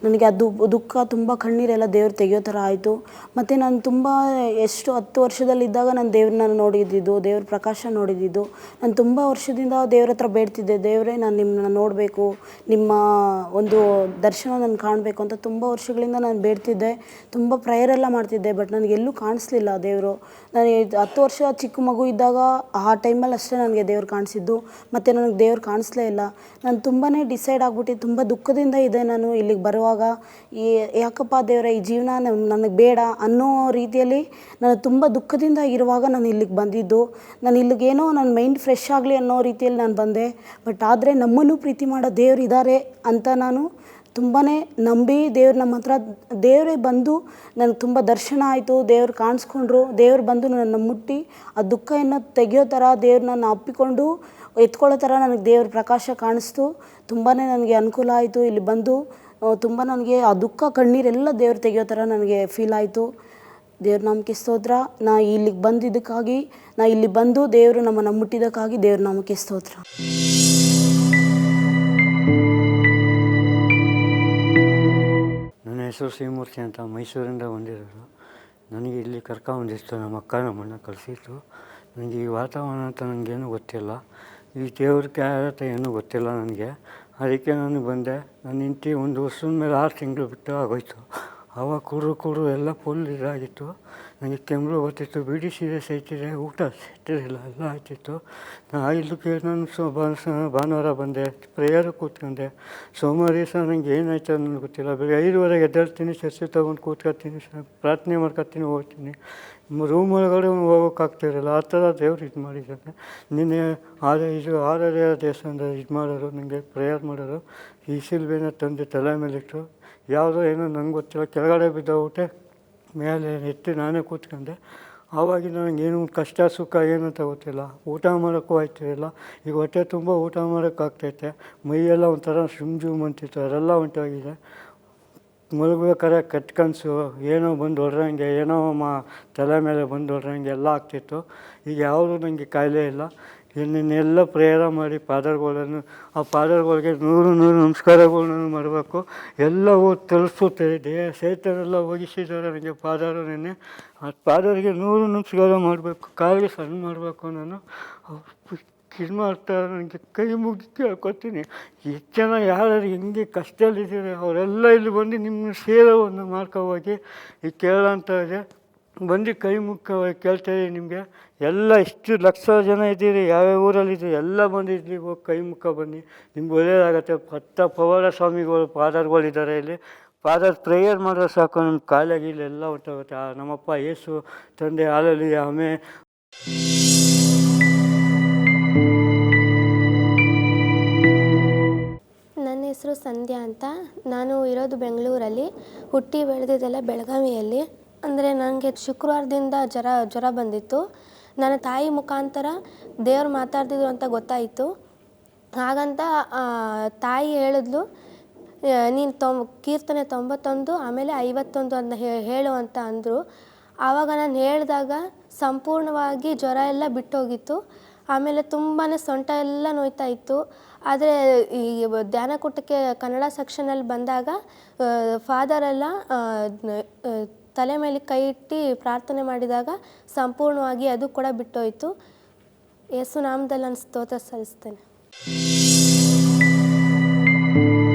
ನನಗೆ ಅದು ದುಃಖ, ತುಂಬ ಕಣ್ಣೀರೆಲ್ಲ ದೇವ್ರು ತೆಗೆಯೋ ಥರ ಆಯಿತು. ಮತ್ತು ನಾನು ತುಂಬ 10 ವರ್ಷದಲ್ಲಿದ್ದಾಗ ನಾನು ದೇವ್ರನ್ನ ನೋಡಿದ್ದಿದ್ದು, ದೇವ್ರ ಪ್ರಕಾಶ ನೋಡಿದ್ದಿದ್ದು. ನಾನು ತುಂಬ ವರ್ಷದಿಂದ ದೇವ್ರ ಹತ್ರ ಬೇಡ್ತಿದ್ದೆ, ದೇವರೇ ನಾನು ನಿಮ್ಮನ್ನ ನೋಡಬೇಕು, ನಿಮ್ಮ ಒಂದು ದರ್ಶನ ನಾನು ಕಾಣಬೇಕು ಅಂತ ತುಂಬ ವರ್ಷಗಳಿಂದ ನಾನು ಬೇಡ್ತಿದ್ದೆ. ತುಂಬ ಪ್ರೇಯರೆಲ್ಲ ಮಾಡ್ತಿದ್ದೆ. ಬಟ್ ನನಗೆಲ್ಲೂ ಕಾಣಿಸ್ಲಿಲ್ಲ ದೇವರು. ನಾನು 10 ವರ್ಷ ಚಿಕ್ಕ ಮಗು ಇದ್ದಾಗ ಆ ಟೈಮಲ್ಲಿ ಅಷ್ಟೇ ನನಗೆ ದೇವ್ರು ಕಾಣಿಸಿದ್ದು. ಮತ್ತು ನನಗೆ ದೇವ್ರು ಕಾಣಿಸ್ಲೇ ಇಲ್ಲ. ನಾನು ತುಂಬಾ ಡಿಸೈಡ್ ಆಗಿಬಿಟ್ಟು ತುಂಬ ದುಃಖದಿಂದ ಇದೆ ನಾನು ಇಲ್ಲಿಗೆ ಬರುವಾಗ. ಯಾಕಪ್ಪ ದೇವರೇ, ಈ ಜೀವನ ನನಗೆ ಬೇಡ ಅನ್ನೋ ರೀತಿಯಲ್ಲಿ ನಾನು ತುಂಬ ದುಃಖದಿಂದ ಇರುವಾಗ ನಾನು ಇಲ್ಲಿಗೆ ಬಂದಿದ್ದು. ನಾನು ಇಲ್ಲಿಗೇನೋ ನನ್ನ ಮೈಂಡ್ ಫ್ರೆಶ್ ಆಗಲಿ ಅನ್ನೋ ರೀತಿಯಲ್ಲಿ ನಾನು ಬಂದೆ. ಬಟ್ ಆದರೆ ನಮ್ಮನ್ನು ಪ್ರೀತಿ ಮಾಡೋ ದೇವ್ರು ಇದ್ದಾರೆ ಅಂತ ನಾನು ತುಂಬಾ ನಂಬಿ ನಮ್ಮ ಹತ್ರ ದೇವರೇ ಬಂದು ನನಗೆ ತುಂಬ ದರ್ಶನ ಆಯಿತು. ದೇವ್ರು ಕಾಣಿಸ್ಕೊಂಡ್ರು. ದೇವ್ರು ಬಂದು ನನ್ನ ಮುಟ್ಟಿ ಆ ದುಃಖ ತೆಗೆಯೋ ಥರ ದೇವ್ರನ್ನ ಅಪ್ಪಿಕೊಂಡು ಎತ್ಕೊಳ್ಳೋ ಥರ ನನಗೆ ದೇವ್ರ ಪ್ರಕಾಶ ಕಾಣಿಸ್ತು. ತುಂಬಾ ನನಗೆ ಅನುಕೂಲ ಆಯಿತು. ಇಲ್ಲಿ ಬಂದು ತುಂಬ ನನಗೆ ಆ ದುಃಖ ಕಣ್ಣೀರೆಲ್ಲ ದೇವ್ರು ತೆಗೆಯೋ ಥರ ನನಗೆ ಫೀಲ್ ಆಯಿತು. ದೇವ್ರ ನಾಮಕ್ಕೆ ಸ್ತೋತ್ರ. ನಾ ಇಲ್ಲಿಗೆ ಬಂದಿದ್ದಕ್ಕಾಗಿ, ನಾ ಇಲ್ಲಿ ಬಂದು ದೇವರು ನಮ್ಮನ್ನು ಮುಟ್ಟಿದ್ದಕ್ಕಾಗಿ ದೇವ್ರ ನಾಮಕ್ಕೆ ಸ್ತೋತ್ರ. ನನ್ನ ಹೆಸರು ಶ್ರೀಮೂರ್ತಿ ಅಂತ, ಮೈಸೂರಿಂದ ಬಂದಿರೋದು. ನನಗೆ ಇಲ್ಲಿ ಕರ್ಕೊಂಬಂದಿತ್ತು ನಮ್ಮ ಅಕ್ಕ, ನಮ್ಮಣ್ಣ ಕಳಿಸಿತ್ತು. ನನಗೆ ಈ ವಾತಾವರಣ ಅಂತ ನನಗೇನು ಗೊತ್ತಿಲ್ಲ, ಈ ದೇವ್ರ ಕ್ಯಾರತ ಏನೂ ಗೊತ್ತಿಲ್ಲ ನನಗೆ. ಅದಕ್ಕೆ ನಾನು ಬಂದೆ. ನನ್ನ ಹೆಂಡತಿ 1 ವರ್ಷದ ಮೇಲೆ 6 ತಿಂಗಳು ಬಿಟ್ಟು ಆಗೋಯ್ತು. ಆವಾಗ ಕೂಡು ಎಲ್ಲ ಫುಲ್ ಇದಾಗಿತ್ತು. ನನಗೆ ಕೆಮ್ಮು ಬರ್ತಿತ್ತು, ಬಿಡಿ ಸೀರಿಯಸ್ ಆಯ್ತಿದೆ, ಊಟ ಸಿಗ್ತಿರಲಿಲ್ಲ, ಎಲ್ಲ ಆಗ್ತಿತ್ತು. ಇಲ್ಲಕ್ಕೆ ನಾನು ಭಾನುವಾರ ಬಂದೆ, ಪ್ರೇಯರ್ ಕೂತ್ಕೊಂಡೆ. ಸೋಮವಾರ ದಿವಸ ನನಗೆ ಏನಾಯ್ತು ನನಗೆ ಗೊತ್ತಿಲ್ಲ. ಬೆಳಗ್ಗೆ 5:15 ಎದ್ದೇಳ್ತೀನಿ, ಚರ್ಚೆ ತೊಗೊಂಡು ಕೂತ್ಕೊಳ್ತೀನಿ, ಪ್ರಾರ್ಥನೆ ಮಾಡ್ಕೊತೀನಿ, ಹೋಗ್ತೀನಿ. ರೂಮ್ ಒಳಗಡೆ ಹೋಗೋಕ್ಕಾಗ್ತಿರಲಿಲ್ಲ. ಆ ಥರ ದೇವ್ರು ಇದು ಮಾಡಿದ್ದಾನೆ. ನಿನ್ನೆ ಆರಾಧ್ಯ ದೇವಸ್ಥಾನದ ಇದು ಮಾಡೋರು, ನನಗೆ ಪ್ರೇಯರ್ ಮಾಡೋರು, ಈ ಶಿಲ್ಬೆನ ತಂದು ತಲೆ ಮೇಲಿಟ್ಟು, ಯಾವುದೋ ಏನೋ ನಂಗೆ ಗೊತ್ತಿಲ್ಲ, ಕೆಳಗಡೆ ಬಿದ್ದೋಗ್ಬಿಟ್ಟೆ, ಮೇಲೆ ಎತ್ತಿ ನಾನೇ ಕೂತ್ಕೊಂಡೆ. ಆವಾಗಿನ ನನಗೇನು ಕಷ್ಟ ಸುಖ ಏನಂತ ಗೊತ್ತಿಲ್ಲ. ಊಟ ಮಾಡೋಕ್ಕೂ ಆಯ್ತಿರಲಿಲ್ಲ. ಈಗ ಹೊಟ್ಟೆ ತುಂಬ ಊಟ ಮಾಡೋಕ್ಕಾಗ್ತೈತೆ. ಮೈಯೆಲ್ಲ ಒಂಥರ ಜುಮ್ ಅಂತಿತ್ತು, ಅದೆಲ್ಲ ಹೊಂಟೋಗಿದೆ. ಮಲಗ್ಬೇಕಾದ್ರೆ ಕೆಟ್ಟ ಕನಸು ಏನೋ ಬಂದು ಹೊಡ್ರಂಗೆ, ಏನೋ ತಲೆ ಮೇಲೆ ಬಂದು ಹೊಡ್ರಂಗೆ ಎಲ್ಲ ಆಗ್ತಿತ್ತು. ಈಗ ಯಾವುದೂ ನನಗೆ ಕಾಯಿಲೆ ಇಲ್ಲ. ಇನ್ನೆಲ್ಲ ಪ್ರೇಯರ್ ಮಾಡಿ ಫಾದರ್ಗಳನ್ನು, ಆ ಫಾದರ್ಗಳಿಗೆ 100 ನಮಸ್ಕಾರಗಳನ್ನು ಮಾಡಬೇಕು. ಎಲ್ಲವೂ ತಲುಪಿಸುತ್ತೆ. ಸೈತನೆಲ್ಲ ಒಗಿಸಿದ್ದಾರೆ ನನಗೆ ಫಾದರು. ನೆನ್ನೆ ಆ ಫಾದರ್ಗೆ 100 ನಮಸ್ಕಾರ ಮಾಡಬೇಕು, ಕಾಲಿಗೆ ಸಣ್ಣ ಮಾಡಬೇಕು. ನಾನು ಇದು ಮಾಡ್ತಾರೆ, ನನಗೆ ಕೈ ಮುಗಿ ಕೇಳ್ಕೊತೀನಿ. ಎಷ್ಟು ಜನ ಯಾರು ಹೆಂಗೆ ಕಷ್ಟದಲ್ಲಿದ್ದೀರಿ ಅವರೆಲ್ಲ ಇಲ್ಲಿ ಬಂದು ನಿಮ್ಮ ಸೇವೆಯನ್ನು ಮಾಡ್ಕೋಹೋಗಿ ಈ ಕೇಳೋಂಥ ಇದೆ. ಬಂದು ಕೈ ಮುಗ್ಕೋಗಿ ಕೇಳ್ತಾಯಿದ್ದೀನಿ ನಿಮಗೆ. ಎಲ್ಲ ಇಷ್ಟು ಲಕ್ಷ ಜನ ಇದ್ದೀರಿ, ಯಾವ್ಯಾವ ಊರಲ್ಲಿದ್ದೀರಿ ಎಲ್ಲ ಬಂದಿದ್ದೀವಿ, ಹೋಗಿ ಕೈ ಮುಕ್ಕ ಬನ್ನಿ, ನಿಮ್ಗೆ ಒಳ್ಳೆಯದಾಗತ್ತೆ. ಪವಾಡ ಸ್ವಾಮಿಗಳು ಫಾದರ್ಗಳಿದ್ದಾರೆ ಇಲ್ಲಿ. ಫಾದರ್ ಪ್ರೇಯರ್ ಮಾಡಿದ್ರೆ ಸಾಕು, ನಮ್ಮ ಕಾಯಿಲೆ ಎಲ್ಲ ಹೊರ್ಟೋಗುತ್ತೆ. ನಮ್ಮಪ್ಪ ಯೇಸು ತಂದೆ ಹಾಲಲ್ಲಿ ಆಮೇಲೆ ನನ್ನ ಹೆಸರು ಸಂಧ್ಯಾ ಅಂತ. ನಾನು ಇರೋದು ಬೆಂಗಳೂರಲ್ಲಿ, ಹುಟ್ಟಿ ಬೆಳೆದಿದ್ದೆಲ್ಲ ಬೆಳಗಾವಿಯಲ್ಲಿ. ಅಂದರೆ ನನಗೆ ಶುಕ್ರವಾರದಿಂದ ಜ್ವರ ಬಂದಿತ್ತು. ನನ್ನ ತಾಯಿ ಮುಖಾಂತರ ದೇವ್ರು ಮಾತಾಡ್ತಿದ್ರು ಅಂತ ಗೊತ್ತಾಯಿತು. ಹಾಗಂತ ತಾಯಿ ಹೇಳಿದ್ಲು, ನೀನು ಕೀರ್ತನೆ 91 ಆಮೇಲೆ 51 ಅಂತ ಹೇಳು ಅಂತ ಅಂದರು. ಆವಾಗ ನಾನು ಹೇಳಿದಾಗ ಸಂಪೂರ್ಣವಾಗಿ ಜ್ವರ ಎಲ್ಲ ಬಿಟ್ಟೋಗಿತ್ತು. ಆಮೇಲೆ ತುಂಬಾ ಸೊಂಟ ಎಲ್ಲ ನೋಯ್ತಾ ಇತ್ತು. ಆದರೆ ಈ ಧ್ಯಾನಕೂಟಕ್ಕೆ ಕನ್ನಡ ಸೆಕ್ಷನಲ್ಲಿ ಬಂದಾಗ ಫಾದರೆಲ್ಲ ತಲೆ ಮೇಲೆ ಕೈ ಇಟ್ಟು ಪ್ರಾರ್ಥನೆ ಮಾಡಿದಾಗ ಸಂಪೂರ್ಣವಾಗಿ ಅದು ಕೂಡ ಬಿಟ್ಟೋಯಿತು. ಯೇಸು ನಾಮದಲ್ಲಿ ನಾನು ಸ್ತೋತ್ರ ಸಲ್ಲಿಸ್ತೇನೆ.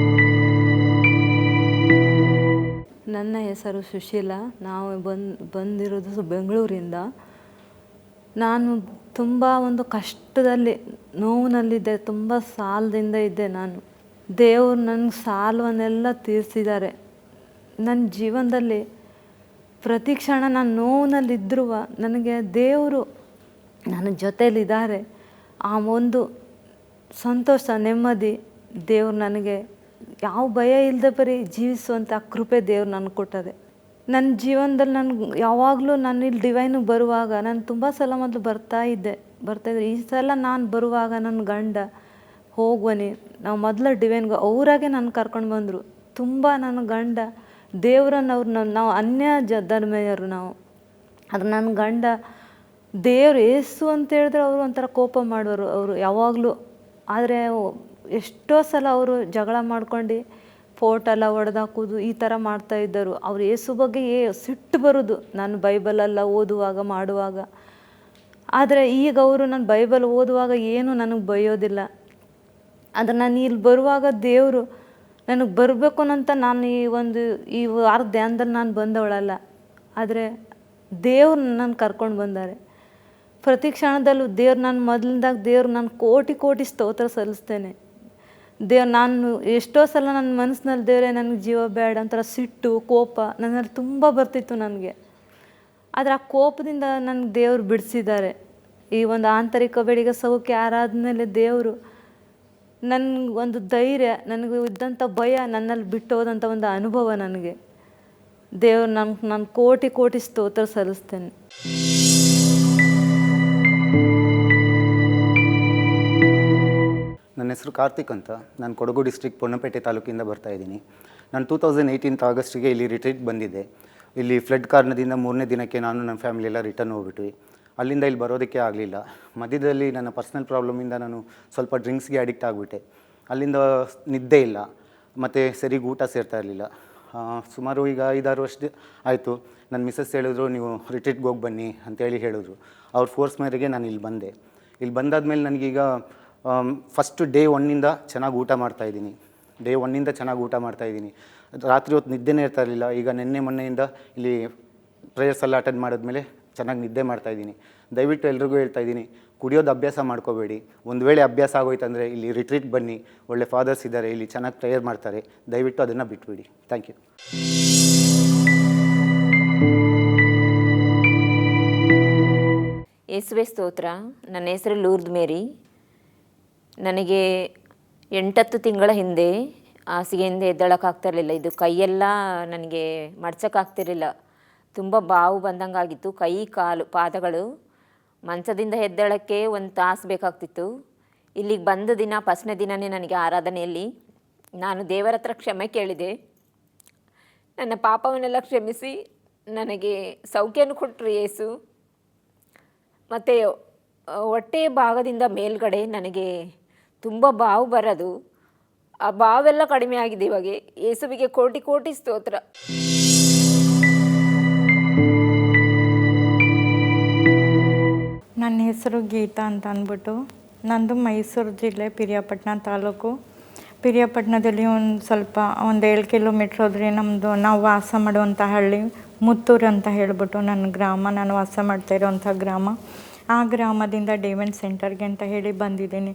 ನನ್ನ ಹೆಸರು ಸುಶೀಲಾ. ನಾವು ಬಂದಿರೋದು ಬೆಂಗಳೂರಿಂದ. ನಾನು ತುಂಬ ಒಂದು ಕಷ್ಟದಲ್ಲಿ, ನೋವಿನಲ್ಲಿದ್ದೆ, ತುಂಬ ಸಾಲದಿಂದ ಇದ್ದೆ ನಾನು. ದೇವರು ನನ್ನ ಸಾಲವನ್ನೆಲ್ಲ ತೀರಿಸಿದ್ದಾರೆ. ನನ್ನ ಜೀವನದಲ್ಲಿ ಪ್ರತಿ ಕ್ಷಣ ನಾನು ನೋವಿನಲ್ಲಿದ್ದರೂ ನನಗೆ ದೇವರು ನನ್ನ ಜೊತೆಯಲ್ಲಿದ್ದಾರೆ. ಆ ಒಂದು ಸಂತೋಷ, ನೆಮ್ಮದಿ ದೇವ್ರು ನನಗೆ ಯಾವ ಭಯ ಇಲ್ಲದೆ ಬರೀ ಜೀವಿಸುವಂಥ ಕೃಪೆ ದೇವ್ರು ನನಗೆ ಕೊಟ್ಟದೆ. ನನ್ನ ಜೀವನದಲ್ಲಿ ನನಗೆ ಯಾವಾಗಲೂ ನಾನು ಇಲ್ಲಿ ಡಿವೈನಿಗೆ ಬರುವಾಗ ನಾನು ತುಂಬ ಸಲ ಮೊದಲು ಬರ್ತಾಯಿದ್ದೆ. ಈ ಸಲ ನಾನು ಬರುವಾಗ ನನ್ನ ಗಂಡ ಹೋಗ್ವನಿ, ನಾವು ಮೊದಲು ಡಿವೈನ್ಗೆ ಅವರಾಗೆ ನನ್ನ ಕರ್ಕೊಂಡು ಬಂದರು. ತುಂಬ ನನ್ನ ಗಂಡ ದೇವ್ರನ್ನ ನಾವು ಅನ್ಯ ಧರ್ಮೀಯರು ನಾವು. ಅದು ನನ್ನ ಗಂಡ ದೇವ್ರು ಏಸು ಅಂತ ಹೇಳಿದ್ರೆ ಅವರು ಒಂಥರ ಕೋಪ ಮಾಡೋರು ಅವರು ಯಾವಾಗಲೂ. ಆದರೆ ಎಷ್ಟೋ ಸಲ ಅವರು ಜಗಳ ಮಾಡ್ಕೊಂಡು ಫೋಟೋ ಎಲ್ಲ ಹೊಡೆದಾಕೋದು ಈ ಥರ ಮಾಡ್ತಾಯಿದ್ದರು. ಅವ್ರು ಏಸು ಬಗ್ಗೆ ಸಿಟ್ಟು ಬರೋದು ನಾನು ಬೈಬಲೆಲ್ಲ ಓದುವಾಗ ಮಾಡುವಾಗ. ಆದರೆ ಈಗ ಅವರು ನಾನು ಬೈಬಲ್ ಓದುವಾಗ ಏನು ನನಗೆ ಬೈಯೋದಿಲ್ಲ. ಆದರೆ ನಾನು ಇಲ್ಲಿ ಬರುವಾಗ ದೇವರು ನನಗೆ ಬರಬೇಕು ಅಂತ ನಾನು ಈ ವಾರದ ಧ್ಯಾನದಲ್ಲಿ ನಾನು ಬಂದವಳಲ್ಲ. ಆದರೆ ದೇವ್ರು ನನ್ನ ಕರ್ಕೊಂಡು ಬಂದಾರೆ. ಪ್ರತಿ ಕ್ಷಣದಲ್ಲೂ ದೇವ್ರು ನಾನು ಮೊದಲಿಂದಾಗ ದೇವ್ರು ನಾನು ಕೋಟಿ ಸ್ತೋತ್ರ ಸಲ್ಲಿಸ್ತೇನೆ. ನಾನು ಎಷ್ಟೋ ಸಲ ನನ್ನ ಮನಸ್ಸಿನಲ್ಲಿ ದೇವರೇ ನನಗೆ ಜೀವ ಬೇಡ ಒಂಥರ ಸಿಟ್ಟು ಕೋಪ ನನ್ನಲ್ಲಿ ತುಂಬ ಬರ್ತಿತ್ತು ನನಗೆ. ಆದರೆ ಆ ಕೋಪದಿಂದ ನನಗೆ ದೇವರು ಬಿಡಿಸಿದ್ದಾರೆ. ಈ ಒಂದು ಆಂತರಿಕ ಬೆಳಿಗ್ಗೆ ಸೌಖ್ಯ ಆರಾಧನೆಯಲ್ಲಿ ದೇವರು ನನಗೊಂದು ಧೈರ್ಯ, ನನಗೆ ಇದ್ದಂಥ ಭಯ ನನ್ನಲ್ಲಿ ಬಿಟ್ಟು ಹೋದಂಥ ಒಂದು ಅನುಭವ ನನಗೆ. ದೇವ್ರು ನಾನು ಕೋಟಿ ಸ್ತೋತ್ರ ಸಲ್ಲಿಸ್ತೇನೆ. ನನ್ನ ಹೆಸರು ಕಾರ್ತಿಕ್ ಅಂತ. ನಾನು ಕೊಡಗು ಡಿಸ್ಟ್ರಿಕ್ಟ್ ಪೊನ್ನಪೇಟೆ ತಾಲೂಕಿಂದ ಬರ್ತಾಯಿದ್ದೀನಿ. ನಾನು 2018 ಆಗಸ್ಟಿಗೆ ಇಲ್ಲಿ ರಿಟ್ರೀಟ್ ಬಂದಿದ್ದೆ. ಇಲ್ಲಿ ಫ್ಲಡ್ ಕಾರಣದಿಂದ 3ನೇ ದಿನಕ್ಕೆ ನಾನು ನನ್ನ ಫ್ಯಾಮಿಲಿ ಎಲ್ಲ ರಿಟರ್ನ್ ಹೋಗ್ಬಿಟ್ವಿ. ಅಲ್ಲಿಂದ ಇಲ್ಲಿ ಬರೋದಕ್ಕೆ ಆಗಲಿಲ್ಲ. ಮಧ್ಯದಲ್ಲಿ ನನ್ನ ಪರ್ಸ್ನಲ್ ಪ್ರಾಬ್ಲಮಿಂದ ನಾನು ಸ್ವಲ್ಪ ಡ್ರಿಂಕ್ಸ್ಗೆ ಅಡಿಕ್ಟ್ ಆಗಿಬಿಟ್ಟೆ. ಅಲ್ಲಿಂದ ನಿದ್ದೆ ಇಲ್ಲ ಮತ್ತು ಸರಿಗೆ ಊಟ ಸೇರ್ತಾ ಇರಲಿಲ್ಲ. ಸುಮಾರು ಈಗ 5-6 ವರ್ಷ ಆಯಿತು. ನನ್ನ ಮಿಸ್ಸಸ್ ಹೇಳಿದ್ರು, ನೀವು ರಿಟ್ರೀಟ್ಗೆ ಹೋಗಿ ಬನ್ನಿ ಅಂತೇಳಿ ಹೇಳಿದ್ರು. ಅವ್ರ ಫೋರ್ಸ್ ಮೇರೆಗೆ ನಾನು ಇಲ್ಲಿ ಬಂದೆ. ಇಲ್ಲಿ ಬಂದಾದ್ಮೇಲೆ ನನಗೀಗ ಫಸ್ಟು ಡೇ 1 ಚೆನ್ನಾಗಿ ಊಟ ಮಾಡ್ತಾಯಿದ್ದೀನಿ. ಚೆನ್ನಾಗಿ ಊಟ ಮಾಡ್ತಾಯಿದ್ದೀನಿ. ರಾತ್ರಿ ಹೊತ್ತು ನಿದ್ದೆನೇ ಇರ್ತಾ ಇರಲಿಲ್ಲ. ಈಗ ಮೊನ್ನೆಯಿಂದ ಇಲ್ಲಿ ಪ್ರೇಯರ್ಸ್ ಎಲ್ಲ ಅಟೆಂಡ್ ಮಾಡಿದ್ಮೇಲೆ ಚೆನ್ನಾಗಿ ನಿದ್ದೆ ಮಾಡ್ತಾಯಿದ್ದೀನಿ. ದಯವಿಟ್ಟು ಎಲ್ರಿಗೂ ಹೇಳ್ತಾಯಿದ್ದೀನಿ, ಕುಡಿಯೋದು ಅಭ್ಯಾಸ ಮಾಡ್ಕೋಬೇಡಿ. ಒಂದು ವೇಳೆ ಅಭ್ಯಾಸ ಆಗೋಯ್ತಂದರೆ ಇಲ್ಲಿ ರಿಟ್ರೀಟ್ ಬನ್ನಿ, ಒಳ್ಳೆ ಫಾದರ್ಸ್ ಇದ್ದಾರೆ, ಇಲ್ಲಿ ಚೆನ್ನಾಗಿ ಪ್ರೇಯರ್ ಮಾಡ್ತಾರೆ. ದಯವಿಟ್ಟು ಅದನ್ನು ಬಿಟ್ಬಿಡಿ. Thank you. ಯೇಸುವೆ ಸ್ತೋತ್ರ. ನನ್ನ ಹೆಸರು ಲೂರ್ದ್ ಮೇರಿ. ನನಗೆ 8-10 ತಿಂಗಳ ಹಿಂದೆ ಹಾಸಿಗೆಯಿಂದ ಎದ್ದೇಳೋಕ್ಕಾಗ್ತಿರ್ಲಿಲ್ಲ. ಇದು ಕೈಯೆಲ್ಲ ನನಗೆ ಮಡ್ಚೋಕ್ಕಾಗ್ತಿರಲಿಲ್ಲ. ತುಂಬ ಬಾವು ಬಂದಂಗೆ ಆಗಿತ್ತು. ಕೈ ಕಾಲು ಪಾದಗಳು. ಮಂಚದಿಂದ ಎದ್ದೇಳೋಕ್ಕೆ 1 ತಾಸು ಬೇಕಾಗ್ತಿತ್ತು. ಇಲ್ಲಿಗೆ ಬಂದ ದಿನ ಫಸ್ಟ್ನೇ ದಿನವೇ ನನಗೆ ಆರಾಧನೆಯಲ್ಲಿ ನಾನು ದೇವರ ಹತ್ರ ಕ್ಷಮೆ ಕೇಳಿದೆ. ನನ್ನ ಪಾಪವನ್ನೆಲ್ಲ ಕ್ಷಮಿಸಿ ನನಗೆ ಸೌಖ್ಯನ ಕೊಟ್ಟರು ಯೇಸು. ಮತ್ತು ಹೊಟ್ಟೆ ಭಾಗದಿಂದ ಮೇಲ್ಗಡೆ ನನಗೆ ತುಂಬ ಬಾವು ಬರೋದು, ಆ ಬಾವೆಲ್ಲ ಕಡಿಮೆ ಆಗಿದೆ ಇವಾಗ. ಯೇಸುವಿಗೆ ಕೋಟಿ ಕೋಟಿ ಸ್ತೋತ್ರ. ನನ್ನ ಹೆಸರು ಗೀತಾ ಅಂತ ಅಂದ್ಬಿಟ್ಟು, ನಂದು ಮೈಸೂರು ಜಿಲ್ಲೆ ಪಿರಿಯಾಪಟ್ಟಣ ತಾಲೂಕು. ಪಿರಿಯಾಪಟ್ಟಣದಲ್ಲಿ ಒಂದು 7 ಕಿಲೋಮೀಟ್ರ್ ಹೋದರೆ ನಮ್ಮದು ನಾವು ವಾಸ ಮಾಡುವಂಥ ಹಳ್ಳಿ ಮುತ್ತೂರು ಅಂತ ಹೇಳಿಬಿಟ್ಟು ನನ್ನ ಗ್ರಾಮ, ನಾನು ವಾಸ ಮಾಡ್ತಾ ಇರೋವಂಥ ಗ್ರಾಮ. ಆ ಗ್ರಾಮದಿಂದ ಡಿವೈನ್ ಸೆಂಟರ್ಗೆ ಅಂತ ಹೇಳಿ ಬಂದಿದ್ದೀನಿ.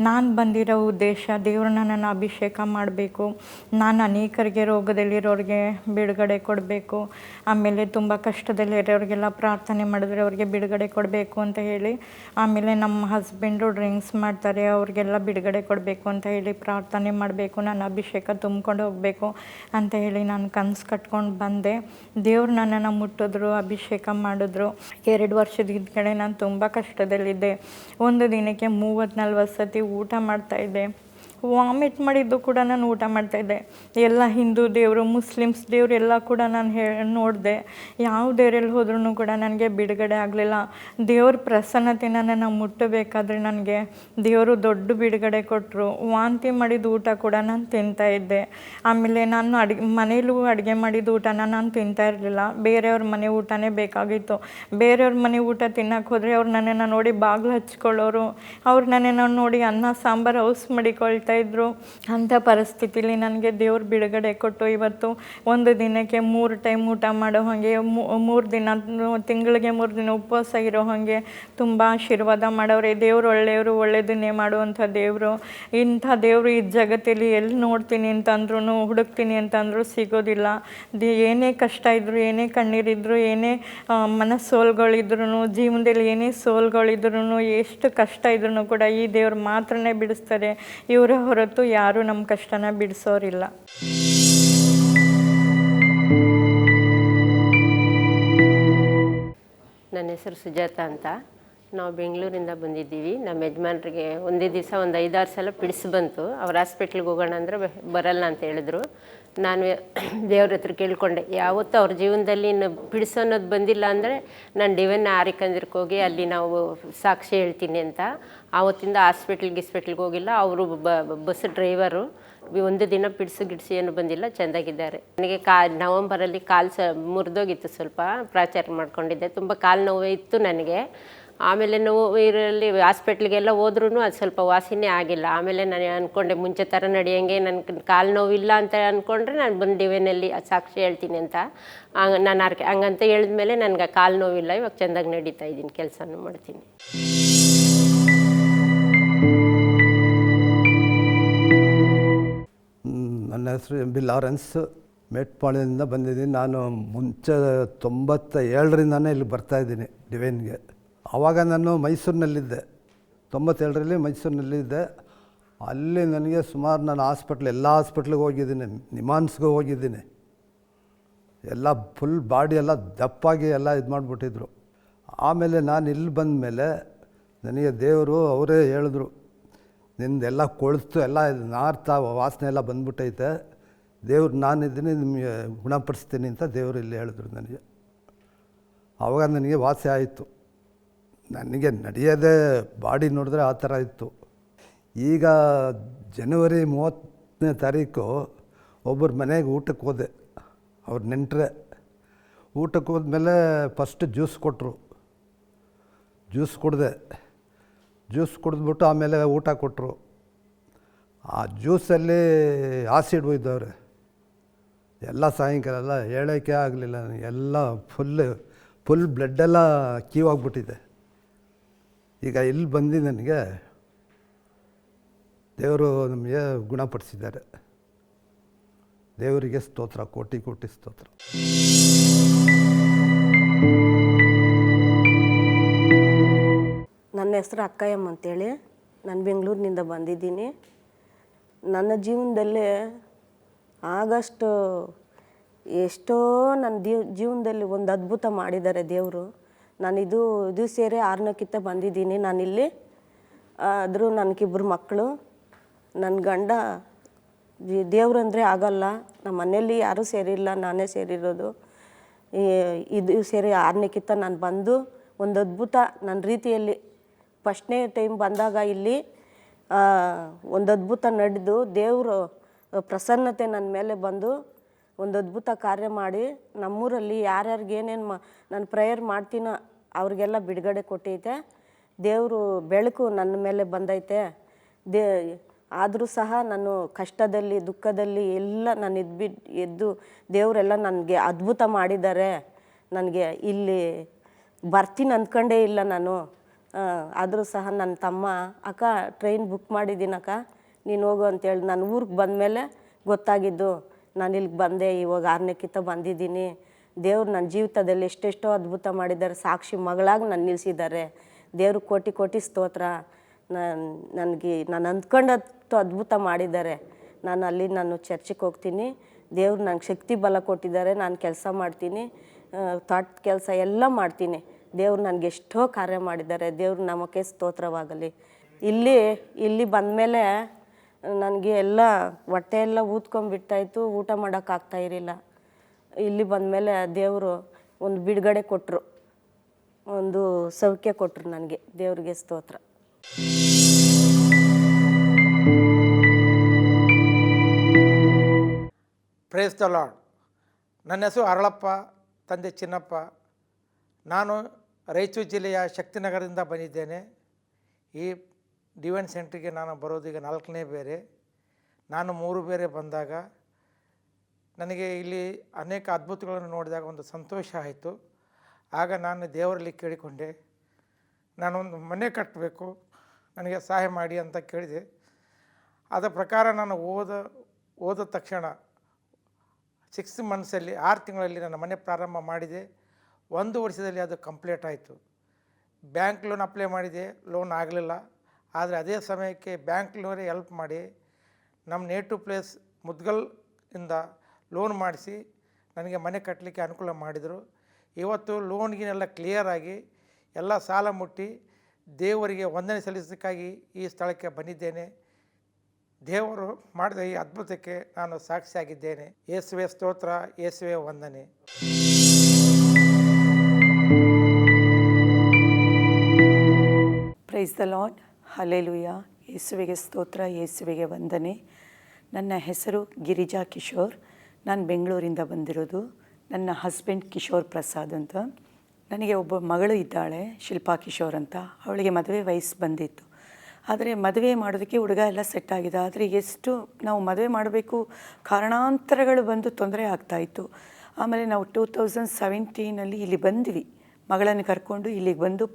ನಾನು ಬಂದಿರೋ ಉದ್ದೇಶ ದೇವ್ರನ್ನ ನಾನು ಅಭಿಷೇಕ ಮಾಡಬೇಕು, ನಾನು ಅನೇಕರಿಗೆ ರೋಗದಲ್ಲಿರೋರಿಗೆ ಬಿಡುಗಡೆ ಕೊಡಬೇಕು, ಆಮೇಲೆ ತುಂಬ ಕಷ್ಟದಲ್ಲಿರೋರಿಗೆಲ್ಲ ಪ್ರಾರ್ಥನೆ ಮಾಡಿದ್ರೆ ಅವ್ರಿಗೆ ಬಿಡುಗಡೆ ಕೊಡಬೇಕು ಅಂತ ಹೇಳಿ, ಆಮೇಲೆ ನಮ್ಮ ಹಸ್ಬೆಂಡು ಡ್ರಿಂಕ್ಸ್ ಮಾಡ್ತಾರೆ ಅವ್ರಿಗೆಲ್ಲ ಬಿಡುಗಡೆ ಕೊಡಬೇಕು ಅಂತ ಹೇಳಿ ಪ್ರಾರ್ಥನೆ ಮಾಡಬೇಕು, ನಾನು ಅಭಿಷೇಕ ತುಂಬ್ಕೊಂಡು ಹೋಗಬೇಕು ಅಂತ ಹೇಳಿ ನಾನು ಕನಸು ಕಟ್ಕೊಂಡು ಬಂದೆ. ದೇವ್ರು ನನ್ನನ್ನು ಮುಟ್ಟಿದ್ರು, ಅಭಿಷೇಕ ಮಾಡಿದ್ರು. 2 ವರ್ಷದ ಹಿಂದ್ಗಡೆ ನಾನು ತುಂಬ ಕಷ್ಟದಲ್ಲಿದ್ದೆ. ಒಂದು ದಿನಕ್ಕೆ 30-40 ಸತಿ ಊಟ ಮಾಡ್ತಾಯಿದ್ದೆ. ವಾಮಿಟ್ ಮಾಡಿದ್ದು ಕೂಡ ನಾನು ಊಟ ಮಾಡ್ತಾಯಿದ್ದೆ. ಎಲ್ಲ ಹಿಂದೂ ದೇವರು, ಮುಸ್ಲಿಮ್ಸ್ ದೇವರು ಎಲ್ಲ ಕೂಡ ನಾನು ನೋಡಿದೆ. ಯಾವ ದೇವರಲ್ಲಿ ಹೋದ್ರೂ ಕೂಡ ನನಗೆ ಬಿಡುಗಡೆ ಆಗಲಿಲ್ಲ. ದೇವ್ರ ಪ್ರಸನ್ನತೆ ನನ್ನನ್ನು ಮುಟ್ಟಬೇಕಾದ್ರೆ ನನಗೆ ದೇವರು ದೊಡ್ಡ ಬಿಡುಗಡೆ ಕೊಟ್ಟರು. ವಾಂತಿ ಮಾಡಿದ ಊಟ ಕೂಡ ನಾನು ತಿಂತಾಯಿದ್ದೆ. ಆಮೇಲೆ ನಾನು ಮನೇಲೂ ಅಡುಗೆ ಮಾಡಿದ ಊಟನ ನಾನು ತಿಂತಾ ಇರಲಿಲ್ಲ. ಬೇರೆಯವ್ರ ಮನೆ ಊಟನೇ ಬೇಕಾಗಿತ್ತು. ಬೇರೆಯವ್ರ ಮನೆ ಊಟ ತಿನ್ನಕ್ಕೆ ಹೋದರೆ ಅವ್ರು ನನ್ನನ್ನು ನೋಡಿ ಬಾಗಿಲು ಹಚ್ಕೊಳ್ಳೋರು, ಅವ್ರು ನನ್ನನ್ನು ನೋಡಿ ಅನ್ನ ಸಾಂಬಾರು ಔಸ್ ಮಾಡಿಕೊಳ್ತಾ ಇದ್ರು. ಅಂಥ ಪರಿಸ್ಥಿತಿಲಿ ನನಗೆ ದೇವ್ರು ಬಿಡುಗಡೆ ಕೊಟ್ಟು ಇವತ್ತು ಒಂದು ದಿನಕ್ಕೆ 3 ಟೈಮ್ ಊಟ ಮಾಡೋ ಹಾಗೆ, 3 ದಿನ ತಿಂಗಳಿಗೆ 3 ದಿನ ಉಪವಾಸ ಇರೋ ಹಾಗೆ ತುಂಬ ಆಶೀರ್ವಾದ ಮಾಡೋರೆ. ದೇವರು ಒಳ್ಳೆಯವರು, ಒಳ್ಳೆಯದನ್ನೇ ಮಾಡುವಂಥ ದೇವರು. ಇಂಥ ದೇವರು ಈ ಜಗತ್ತಲ್ಲಿ ಎಲ್ಲಿ ನೋಡ್ತೀನಿ ಅಂತಂದ್ರೂ, ಹುಡುಕ್ತೀನಿ ಅಂತಂದ್ರೂ ಸಿಗೋದಿಲ್ಲ. ಏನೇ ಕಷ್ಟ ಇದ್ದರೂ, ಏನೇ ಕಣ್ಣೀರಿದ್ರು, ಏನೇ ಮನಸ್ಸೋಲ್ಗಳಿದ್ರೂ, ಜೀವನದಲ್ಲಿ ಏನೇ ಸೋಲ್ಗಳಿದ್ರೂ, ಎಷ್ಟು ಕಷ್ಟ ಇದ್ರೂ ಕೂಡ ಈ ದೇವ್ರು ಮಾತ್ರನೇ ಬಿಡಿಸ್ತಾರೆ. ಇವರ ಹೊರತು ಯಾರೂ ನಮ್ಮ ಕಷ್ಟನ ಬಿಡಿಸೋರಿಲ್ಲ. ನನ್ನ ಹೆಸರು ಸುಜಾತ ಅಂತ. ನಾವು ಬೆಂಗಳೂರಿಂದ ಬಂದಿದ್ದೀವಿ. ನಮ್ಮ ಯಜಮಾನ್ರಿಗೆ ಒಂದೇ ದಿವಸ ಒಂದು 5-6 ಸಲ ಪಿಡಿಸಿ ಬಂತು. ಅವ್ರು ಹಾಸ್ಪಿಟ್ಲಿಗೆ ಹೋಗೋಣ ಅಂದರೆ ಬರಲ್ಲ ಅಂತ ಹೇಳಿದ್ರು. ನಾನು ದೇವ್ರ ಹತ್ರ ಕೇಳ್ಕೊಂಡೆ, ಯಾವತ್ತೂ ಅವ್ರ ಜೀವನದಲ್ಲಿ ಇನ್ನು ಪಿಡಿಸು ಅನ್ನೋದು ಬಂದಿಲ್ಲ ಅಂದರೆ ನಾನು ಡಿವೈನ್ ಆರಿಕಂದಿರ್ಗೆ ಹೋಗಿ ಅಲ್ಲಿ ನಾವು ಸಾಕ್ಷಿ ಹೇಳ್ತೀನಿ ಅಂತ. ಆವತ್ತಿಂದ ಗಿಸ್ಪಿಟ್ಲಿಗೆ ಹೋಗಿಲ್ಲ. ಅವರು ಬಸ್ ಡ್ರೈವರು. ಒಂದು ದಿನ ಗಿಡ್ಸಿ ಏನು ಬಂದಿಲ್ಲ, ಚೆಂದಾಗಿದ್ದಾರೆ. ನನಗೆ ನವಂಬರಲ್ಲಿ ಕಾಲು ಮುರಿದೋಗಿತ್ತು, ಸ್ವಲ್ಪ ಪ್ರಾಚಾರ ಮಾಡ್ಕೊಂಡಿದ್ದೆ. ತುಂಬ ಕಾಲು ನೋವು ಇತ್ತು ನನಗೆ. ಆಮೇಲೆ ನೋವು ಇದರಲ್ಲಿ ಹಾಸ್ಪಿಟ್ಲಿಗೆಲ್ಲ ಹೋದ್ರೂ ಅದು ಸ್ವಲ್ಪ ವಾಸಿನೇ ಆಗಿಲ್ಲ. ಆಮೇಲೆ ನಾನು ಅಂದ್ಕೊಂಡೆ ಮುಂಚೆ ಥರ ನಡೆಯೋಂಗೆ ನನ್ನ ಕಾಲು ನೋವಿಲ್ಲ ಅಂತ ಅಂದ್ಕೊಂಡ್ರೆ ನಾನು ಬಂದು ಡಿವೈನಲ್ಲಿ ಸಾಕ್ಷಿ ಹೇಳ್ತೀನಿ ಅಂತ. ನಾನು ಹಂಗಂತ ಹೇಳಿದ್ಮೇಲೆ ನನಗೆ ಕಾಲು ನೋವಿಲ್ಲ. ಇವಾಗ ಚೆಂದಾಗಿ ನಡೀತಾ ಇದ್ದೀನಿ, ಕೆಲಸನೂ ಮಾಡ್ತೀನಿ. ನನ್ನ ಹೆಸರು ಎಂ ಬಿ ಲಾರೆನ್ಸ್, ಮೇಟ್ಪಾಳ್ಯದಿಂದ ಬಂದಿದ್ದೀನಿ. ನಾನು ಮುಂಚೆ 97ರಿಂದನೇ ಇಲ್ಲಿ ಬರ್ತಾಯಿದ್ದೀನಿ ಡಿವೈನ್ಗೆ. ಆವಾಗ ನಾನು ಮೈಸೂರಿನಲ್ಲಿದ್ದೆ, 97ರಲ್ಲಿ ಮೈಸೂರಿನಲ್ಲಿದ್ದೆ. ಅಲ್ಲಿ ನನಗೆ ಸುಮಾರು ನಾನು ಎಲ್ಲ ಹಾಸ್ಪಿಟ್ಲಿಗೆ ಹೋಗಿದ್ದೀನಿ, ನಿಮಾನ್ಸ್ಗೆ ಹೋಗಿದ್ದೀನಿ. ಎಲ್ಲ ಫುಲ್ ಬಾಡಿ ಎಲ್ಲ ದಪ್ಪಾಗಿ ಎಲ್ಲ ಇದು ಮಾಡಿಬಿಟ್ಟಿದ್ರು. ಆಮೇಲೆ ನಾನು ಇಲ್ಲಿ ಬಂದ ಮೇಲೆ ನನಗೆ ದೇವರು ಅವರೇ ಹೇಳಿದ್ರು, ನಿಂದೆಲ್ಲ ಕೊಳ್ತು ಎಲ್ಲ ನಾರ್ತಾ ವಾಸನೆ ಎಲ್ಲ ಬಂದ್ಬಿಟ್ಟೈತೆ, ದೇವ್ರು ನಾನಿದ್ದೀನಿ, ನಿಮಗೆ ಗುಣಪಡಿಸ್ತೀನಿ ಅಂತ ದೇವರು ಇಲ್ಲಿ ಹೇಳಿದ್ರು ನನಗೆ. ಆವಾಗ ನನಗೆ ವಾಸಿ ಆಯಿತು. ನನಗೆ ನಡೆಯೋದೇ ಬಾಡಿ ನೋಡಿದ್ರೆ ಆ ಥರ ಇತ್ತು. ಈಗ ಜನವರಿ 30ನೇ ತಾರೀಕು ಒಬ್ಬರ ಮನೆಗೆ ಊಟಕ್ಕೆ ಹೋದೆ. ಅವ್ರು ನೆಂಟರೆ. ಊಟಕ್ಕೆ ಹೋದ್ಮೇಲೆ ಫಸ್ಟ್ ಜ್ಯೂಸ್ ಕೊಟ್ಟರು. ಜ್ಯೂಸ್ ಕುಡಿದ್ಬಿಟ್ಟು ಆಮೇಲೆ ಊಟ ಕೊಟ್ಟರು. ಆ ಜ್ಯೂಸಲ್ಲಿ ಆಸಿಡ್ ಒಯ್ದವ್ರೆ. ಎಲ್ಲ ಸಾಯಂಕಾಲ ಎಲ್ಲ ಹೇಳೋಕ್ಕೆ ಆಗಲಿಲ್ಲ ನನಗೆ. ಎಲ್ಲ ಫುಲ್ ಬ್ಲಡ್ಡೆಲ್ಲ ಕೀವಾಗ್ಬಿಟ್ಟಿದೆ. ಈಗ ಇಲ್ಲಿ ಬಂದು ನನಗೆ ದೇವರು ನಮಗೆ ಗುಣಪಡಿಸಿದ್ದಾರೆ. ದೇವರಿಗೆ ಸ್ತೋತ್ರ, ಕೋಟಿ ಕೋಟಿ ಸ್ತೋತ್ರ. ನನ್ನ ಹೆಸರು ಅಕ್ಕಯ್ಯಮ್ಮ ಅಂತೇಳಿ, ನಾನು ಬೆಂಗಳೂರಿನಿಂದ ಬಂದಿದ್ದೀನಿ. ನನ್ನ ಜೀವನದಲ್ಲಿ ಆಗಷ್ಟು ಎಷ್ಟೋ ನನ್ನ ಜೀವನದಲ್ಲಿ ಒಂದು ಅದ್ಭುತ ಮಾಡಿದ್ದಾರೆ ದೇವರು. ನಾನು ಇದು ಸೇರಿ 6ನೇಕಿಂತ ಬಂದಿದ್ದೀನಿ ನಾನಿಲ್ಲಿ. ಆದರೂ ನನಗಿಬ್ಬರು ಮಕ್ಕಳು. ನನ್ನ ಗಂಡ ದೇವ್ರು ಅಂದರೆ ಆಗಲ್ಲ. ನಮ್ಮ ಮನೇಲಿ ಯಾರೂ ಸೇರಿಲ್ಲ, ನಾನೇ ಸೇರಿರೋದು. ಇದು ಸೇರಿ 6ನೇಕ್ಕಿಂತ ನಾನು ಬಂದು ಒಂದು ಅದ್ಭುತ ನನ್ನ ರೀತಿಯಲ್ಲಿ ಫಸ್ಟ್ನೇ ಟೈಮ್ ಬಂದಾಗ ಇಲ್ಲಿ ಒಂದು ಅದ್ಭುತ ನಡೆದು ದೇವರು ಪ್ರಸನ್ನತೆ ನನ್ನ ಮೇಲೆ ಬಂದು ಒಂದು ಅದ್ಭುತ ಕಾರ್ಯ ಮಾಡಿ ನಮ್ಮೂರಲ್ಲಿ ಯಾರ್ಯಾರಿಗೆ ಏನೇನು ನಾನು ಪ್ರೇಯರ್ ಮಾಡ್ತೀನೋ ಅವ್ರಿಗೆಲ್ಲ ಬಿಡುಗಡೆ ಕೊಟ್ಟೈತೆ. ದೇವರು ಬೆಳಕು ನನ್ನ ಮೇಲೆ ಬಂದೈತೆ. ಆದರೂ ಸಹ ನಾನು ಕಷ್ಟದಲ್ಲಿ ದುಃಖದಲ್ಲಿ ಎಲ್ಲ ನಾನು ಎದ್ದು ದೇವರೆಲ್ಲ ನನಗೆ ಅದ್ಭುತ ಮಾಡಿದ್ದಾರೆ. ನನಗೆ ಇಲ್ಲಿ ಬರ್ತೀನಿ ಅಂದ್ಕೊಂಡೇ ಇಲ್ಲ ನಾನು. ಆದರೂ ಸಹ ನನ್ನ ತಮ್ಮ, ಅಕ್ಕ ಟ್ರೈನ್ ಬುಕ್ ಮಾಡಿದ್ದೀನಕ್ಕ, ನೀನು ಹೋಗು ಅಂತೇಳಿ ನಾನು ಊರಿಗೆ ಬಂದಮೇಲೆ ಗೊತ್ತಾಗಿದ್ದು. ನಾನು ಇಲ್ಲಿಗೆ ಬಂದೆ, ಇವಾಗ 6ನೇಕ್ಕಿಂತ ಬಂದಿದ್ದೀನಿ. ದೇವ್ರು ನನ್ನ ಜೀವಿತದಲ್ಲಿ ಎಷ್ಟೆಷ್ಟೋ ಅದ್ಭುತ ಮಾಡಿದ್ದಾರೆ. ಸಾಕ್ಷಿ ಮಗಳಾಗಿ ನಾನು ನಿಲ್ಲಿಸಿದ್ದಾರೆ. ದೇವ್ರು ಕೋಟಿ ಕೋಟಿ ಸ್ತೋತ್ರ. ನಾನು ಅಂದ್ಕೊಂಡಷ್ಟು ಅದ್ಭುತ ಮಾಡಿದ್ದಾರೆ. ನಾನು ಚರ್ಚಿಗೆ ಹೋಗ್ತೀನಿ. ದೇವ್ರು ನಂಗೆ ಶಕ್ತಿ ಬಲ ಕೊಟ್ಟಿದ್ದಾರೆ. ನಾನು ಕೆಲಸ ಮಾಡ್ತೀನಿ, ತೋಟ ಕೆಲಸ ಎಲ್ಲ ಮಾಡ್ತೀನಿ. ದೇವ್ರು ನನಗೆ ಎಷ್ಟೋ ಕಾರ್ಯ ಮಾಡಿದ್ದಾರೆ. ದೇವ್ರು ನಮಗೆ ಸ್ತೋತ್ರವಾಗಲಿ. ಇಲ್ಲಿ ಬಂದಮೇಲೆ ನನಗೆ ಎಲ್ಲ ಹೊಟ್ಟೆ ಎಲ್ಲ ಊದ್ಕೊಂಡ್ಬಿಡ್ತಾಯಿತ್ತು, ಊಟ ಮಾಡೋಕ್ಕಾಗ್ತಾ ಇರಲಿಲ್ಲ. ಇಲ್ಲಿ ಬಂದಮೇಲೆ ದೇವರು ಒಂದು ಬಿಡುಗಡೆ ಕೊಟ್ಟರು, ಒಂದು ಸೌಖ್ಯ ಕೊಟ್ಟರು ನನಗೆ. ದೇವ್ರಿಗೆ ಸ್ತೋತ್ರ. Praise the Lord. ನನ್ನ ಹೆಸರು ಅರಳಪ್ಪ, ತಂದೆ ಚಿನ್ನಪ್ಪ. ನಾನು ರಾಯಚೂರು ಜಿಲ್ಲೆಯ ಶಕ್ತಿನಗರದಿಂದ ಬಂದಿದ್ದೇನೆ. ಈ ಡಿವೈನ್ ಸೆಂಟ್ರಿಗೆ ನಾನು ಬರೋದೀಗ 4ನೇ ಬೇರೆ. ನಾನು 3 ಬೇರೆ ಬಂದಾಗ ನನಗೆ ಇಲ್ಲಿ ಅನೇಕ ಅದ್ಭುತಗಳನ್ನು ನೋಡಿದಾಗ ಒಂದು ಸಂತೋಷ ಆಯಿತು. ಆಗ ನಾನು ದೇವರಲ್ಲಿ ಕೇಳಿಕೊಂಡೆ, ನಾನೊಂದು ಮನೆ ಕಟ್ಟಬೇಕು, ನನಗೆ ಸಹಾಯ ಮಾಡಿ ಅಂತ ಕೇಳಿದೆ. ಅದರ ಪ್ರಕಾರ ನಾನು ಓದ ತಕ್ಷಣ 6 ಮಂತ್ಸಲ್ಲಿ 6 ತಿಂಗಳಲ್ಲಿ ನನ್ನ ಮನೆ ಪ್ರಾರಂಭ ಮಾಡಿದೆ. 1 ವರ್ಷದಲ್ಲಿ ಅದು ಕಂಪ್ಲೀಟ್ ಆಯಿತು. ಬ್ಯಾಂಕ್ ಲೋನ್ ಅಪ್ಲೈ ಮಾಡಿದೆ, ಲೋನ್ ಆಗಲಿಲ್ಲ. ಆದರೆ ಅದೇ ಸಮಯಕ್ಕೆ ಬ್ಯಾಂಕ್ ಲೋನೇ ಹೆಲ್ಪ್ ಮಾಡಿ ನಮ್ಮ ನೇಟಿವ್ ಪ್ಲೇಸ್ ಮುದ್ಗಲ್ ಇಂದ ಲೋನ್ ಮಾಡಿಸಿ ನನಗೆ ಮನೆ ಕಟ್ಟಲಿಕ್ಕೆ ಅನುಕೂಲ ಮಾಡಿದರು. ಇವತ್ತು ಲೋನ್ಗಿನೆಲ್ಲ ಕ್ಲಿಯರ್ ಆಗಿ ಎಲ್ಲ ಸಾಲ ಮುಟ್ಟಿ ದೇವರಿಗೆ ವಂದನೆ ಸಲ್ಲಿಸೋದಕ್ಕಾಗಿ ಈ ಸ್ಥಳಕ್ಕೆ ಬಂದಿದ್ದೇನೆ. ದೇವರು ಮಾಡಿದ ಈ ಅದ್ಭುತಕ್ಕೆ ನಾನು ಸಾಕ್ಷಿಯಾಗಿದ್ದೇನೆ. ಯೇಸುವೆ ಸ್ತೋತ್ರ, ಯೇಸುವೆ ವಂದನೆ. Price the Lord. ಹಲ್ಲೆಲೂಯಾ. ಯೇಸುವಿಗೆ ಸ್ತೋತ್ರ, ಯೇಸುವಿಗೆ ವಂದನೆ. ನನ್ನ ಹೆಸರು ಗಿರಿಜಾ ಕಿಶೋರ್. ನಾನು ಬೆಂಗಳೂರಿಂದ ಬಂದಿರೋದು. ನನ್ನ ಹಸ್ಬೆಂಡ್ ಕಿಶೋರ್ ಪ್ರಸಾದ್ ಅಂತ. ನನಗೆ ಒಬ್ಬ ಮಗಳು ಇದ್ದಾಳೆ, ಶಿಲ್ಪಾ ಕಿಶೋರ್ ಅಂತ. ಅವಳಿಗೆ ಮದುವೆ ವಯಸ್ಸು ಬಂದಿತ್ತು. ಆದರೆ ಮದುವೆ ಮಾಡೋದಕ್ಕೆ ಹುಡುಗ ಎಲ್ಲ ಸೆಟ್ ಆಗಿದೆ. ಆದರೆ ಎಷ್ಟು ನಾವು ಮದುವೆ ಮಾಡಬೇಕು, ಕಾರಣಾಂತರಗಳು ಬಂದು ತೊಂದರೆ ಆಗ್ತಾಯಿತ್ತು. ಆಮೇಲೆ ನಾವು 2017 ಇಲ್ಲಿ ಬಂದ್ವಿ. ಮಗಳನ್ನು ಕರ್ಕೊಂಡು ಇಲ್ಲಿಗೆ ಬಂದು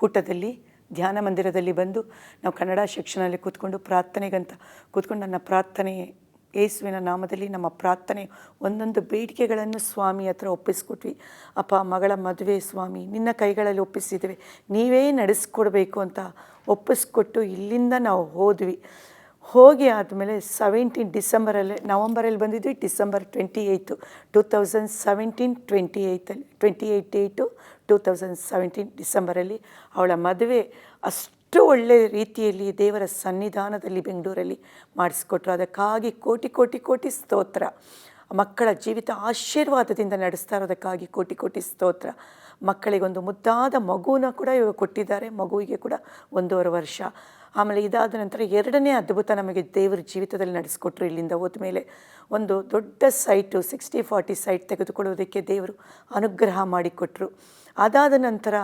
ಕೂಟದಲ್ಲಿ ಧ್ಯಾನ ಮಂದಿರದಲ್ಲಿ ಬಂದು ನಾವು ಕನ್ನಡ ಸೆಕ್ಷನಲ್ಲಿ ಕೂತ್ಕೊಂಡು ಪ್ರಾರ್ಥನೆಗಂತ ಕೂತ್ಕೊಂಡು ನನ್ನ ಪ್ರಾರ್ಥನೆ ಯೇಸುವಿನ ನಾಮದಲ್ಲಿ ನಮ್ಮ ಪ್ರಾರ್ಥನೆ ಒಂದೊಂದು ಬೇಡಿಕೆಗಳನ್ನು ಸ್ವಾಮಿ ಹತ್ರ ಒಪ್ಪಿಸ್ಕೊಟ್ವಿ. ಅಪ್ಪ, ಮಗಳ ಮದುವೆ ಸ್ವಾಮಿ ನಿನ್ನ ಕೈಗಳಲ್ಲಿ ಒಪ್ಪಿಸಿದ್ದೇವೆ, ನೀವೇ ನಡೆಸ್ಕೊಡ್ಬೇಕು ಅಂತ ಒಪ್ಪಿಸ್ಕೊಟ್ಟು ಇಲ್ಲಿಂದ ನಾವು ಹೋಗಿ ಆದಮೇಲೆ 17 ನವಂಬರಲ್ಲಿ ಬಂದಿದ್ವಿ. ಡಿಸೆಂಬರ್ 28, 2017 28 ಡೇಟು 2017 ಡಿಸೆಂಬರಲ್ಲಿ ಅವಳ ಮದುವೆ ಅಷ್ಟು ಒಳ್ಳೆಯ ರೀತಿಯಲ್ಲಿ ದೇವರ ಸನ್ನಿಧಾನದಲ್ಲಿ ಬೆಂಗಳೂರಲ್ಲಿ ಮಾಡಿಸ್ಕೊಟ್ರು. ಅದಕ್ಕಾಗಿ ಕೋಟಿ ಕೋಟಿ ಕೋಟಿ ಸ್ತೋತ್ರ. ಮಕ್ಕಳ ಜೀವಿತ ಆಶೀರ್ವಾದದಿಂದ ನಡೆಸ್ತಾ ಇರೋದಕ್ಕಾಗಿ ಕೋಟಿ ಕೋಟಿ ಸ್ತೋತ್ರ. ಮಕ್ಕಳಿಗೊಂದು ಮುದ್ದಾದ ಮಗುನ ಕೂಡ ಇವಾಗ ಕೊಟ್ಟಿದ್ದಾರೆ. ಮಗುವಿಗೆ ಕೂಡ 1.5 ವರ್ಷ. ಆಮೇಲೆ ಇದಾದ ನಂತರ 2ನೇ ಅದ್ಭುತ ನಮಗೆ ದೇವರ ಜೀವಿತದಲ್ಲಿ ನಡೆಸ್ಕೊಟ್ರು. ಇಲ್ಲಿಂದ ಹೋದ್ಮೇಲೆ ಒಂದು ದೊಡ್ಡ ಸೈಟು 60-40 ಸೈಟ್ ತೆಗೆದುಕೊಳ್ಳೋದಕ್ಕೆ ದೇವರು ಅನುಗ್ರಹ ಮಾಡಿಕೊಟ್ರು. ಅದಾದ ನಂತರ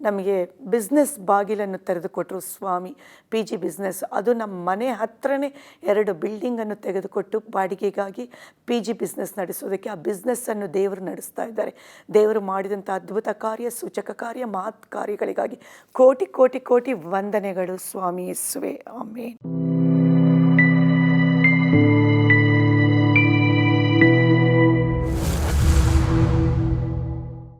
ನಮಗೆ ಬಿಸ್ನೆಸ್ ಬಾಗಿಲನ್ನು ತೆರೆದುಕೊಟ್ರು ಸ್ವಾಮಿ. PG ಬಿಸ್ನೆಸ್, ಅದು ನಮ್ಮ ಮನೆ ಹತ್ರನೇ 2 ಬಿಲ್ಡಿಂಗನ್ನು ತೆಗೆದುಕೊಟ್ಟು ಬಾಡಿಗೆಗಾಗಿ PG ಬಿಸ್ನೆಸ್ ನಡೆಸೋದಕ್ಕೆ ಆ ಬಿಸ್ನೆಸ್ಸನ್ನು ದೇವರು ನಡೆಸ್ತಾ ಇದ್ದಾರೆ. ದೇವರು ಮಾಡಿದಂಥ ಅದ್ಭುತ ಕಾರ್ಯ, ಸೂಚಕ ಕಾರ್ಯ, ಮಹತ್ ಕಾರ್ಯಗಳಿಗಾಗಿ ಕೋಟಿ ಕೋಟಿ ಕೋಟಿ ವಂದನೆಗಳು ಸ್ವಾಮಿ ಯೇಸುವೆ. ಆಮೇನ್.